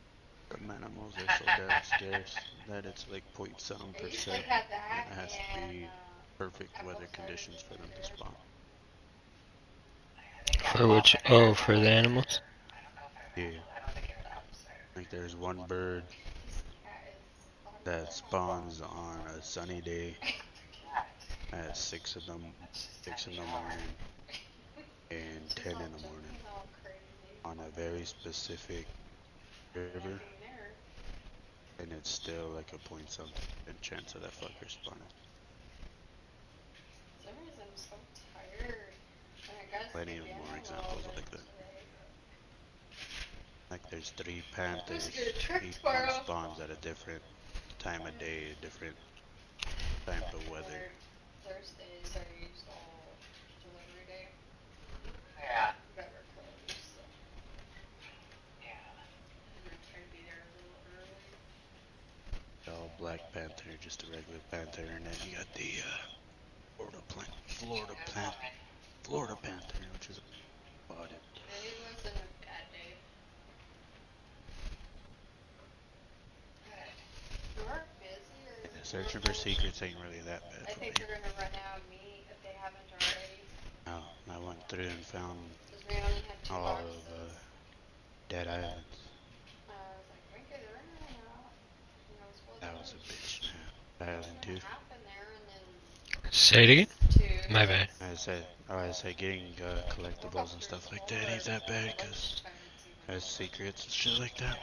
some animals are so damn scarce that it's like point some I used to percent, have and that it has to and be perfect apple weather cider conditions for them to vinegar. spawn. For which? Oh, for the animals. Yeah, like there's one bird This cat is on that the spawns on a sunny day at 6 in the morning and 10 in the morning jumping all crazy. on a very specific river, Nothing there. and it's still like a point something chance of that fucker spawning. For some reason I'm so tired. And I gotta Plenty sleep of in more a little examples bit like that. today. Like there's 3 Let's panthers, get a trick each one tomorrow. spawns at a different time of day, a different type of weather. Thursdays are usual delivery day. Yeah. That we're closed, so Yeah. I'm gonna try to be there a little early. All Black Panther, just a regular panther, and then you got the Florida Panther, which is about it. Today wasn't a bad day. Good. You're busy or Yeah, searching for secrets ain't really that bad I for think me. they're gonna run out of meat if they haven't already. No, I went through and found Cause we only had 2 all boxes. of Dead Islands. I was like, Winky, they're running out. And I was, well, That was a bitch, man. Island 2. half in there and then Say it again. 2. My bad. I said getting collectibles and stuff like that ain't that bad, cause there's secrets and shit like that.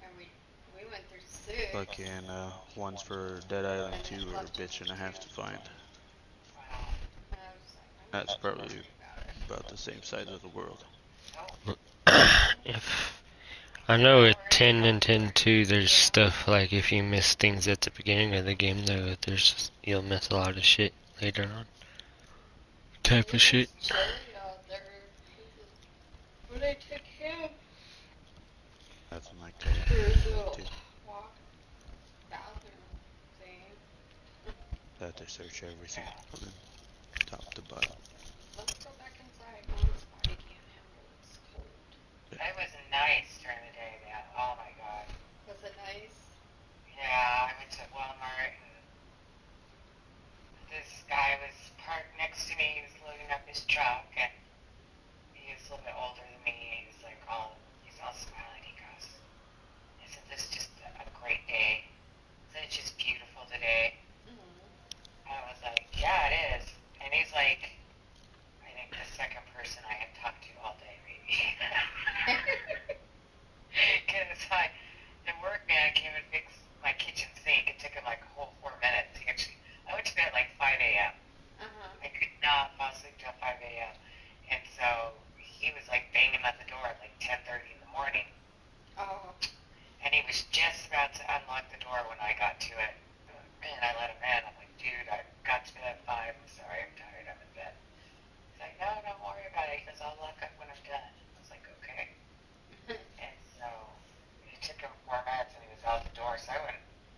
And we went through 6. Fucking ones for Dead Island 2 are a bitch and a half to find. And I was like, I'm That's not probably worried about it. about the same size of the world. If I know at 10 and 10.2 there's stuff like if you miss things at the beginning of the game though, you'll miss a lot of shit later on. Type of shit. It's chilly out there. When I took him Nothing like to his that. little Too. walk bathroom thing. Had to search everything from top to bottom. Let's go back inside. Mom's body can't handle it. It's cold. It was nice during the day, man. Oh my god. Was it nice? Yeah, I went to Walmart and this guy was parked next to me. He was loading up his truck and he was a little bit older than me. He was like he's all smiling. He goes, "Isn't this just a great day? Isn't it just beautiful today?" I was like, "Yeah, it is." And he's like, "I think the second person I have talked to all day, maybe." Because the workman came and fixed my kitchen sink. It took him like a whole 4 minutes. I went to bed at like 5 a.m. I could not fall asleep till 5 a.m. And so he was like banging at the door at like 10:30 in the morning. Oh. And he was just about to unlock the door when I got to it. And I let him in. I'm like, "Dude, I got to bed at 5. I'm sorry, I'm tired. I'm in bed." He's like, "No, don't worry about it." He goes, "I'll lock up when I'm done." I was like, "Okay." And so it took him 4 minutes and he was out the door. So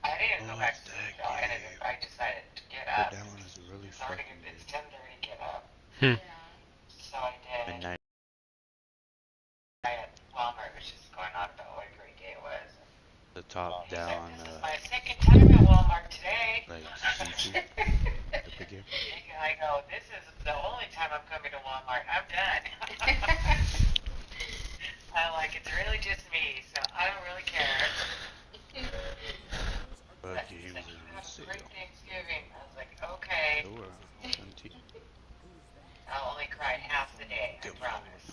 I didn't go back to sleep though. I decided to get But up. that one is really It's already, fucking it's good. 10:30, get up. Yeah. So I did. Midnight. At Walmart was just going on about what a great day it was. The top He's like, down, "This is my second time at Walmart today." like seafood. The big game. I go, "This is the only time I'm coming to Walmart. I'm done." I'm like, "It's really just me, so I don't really care." Bug He's games like, are "You on have a sale. great Thanksgiving." I was like, "Okay." Sure. I'll only cry half the day, I promise.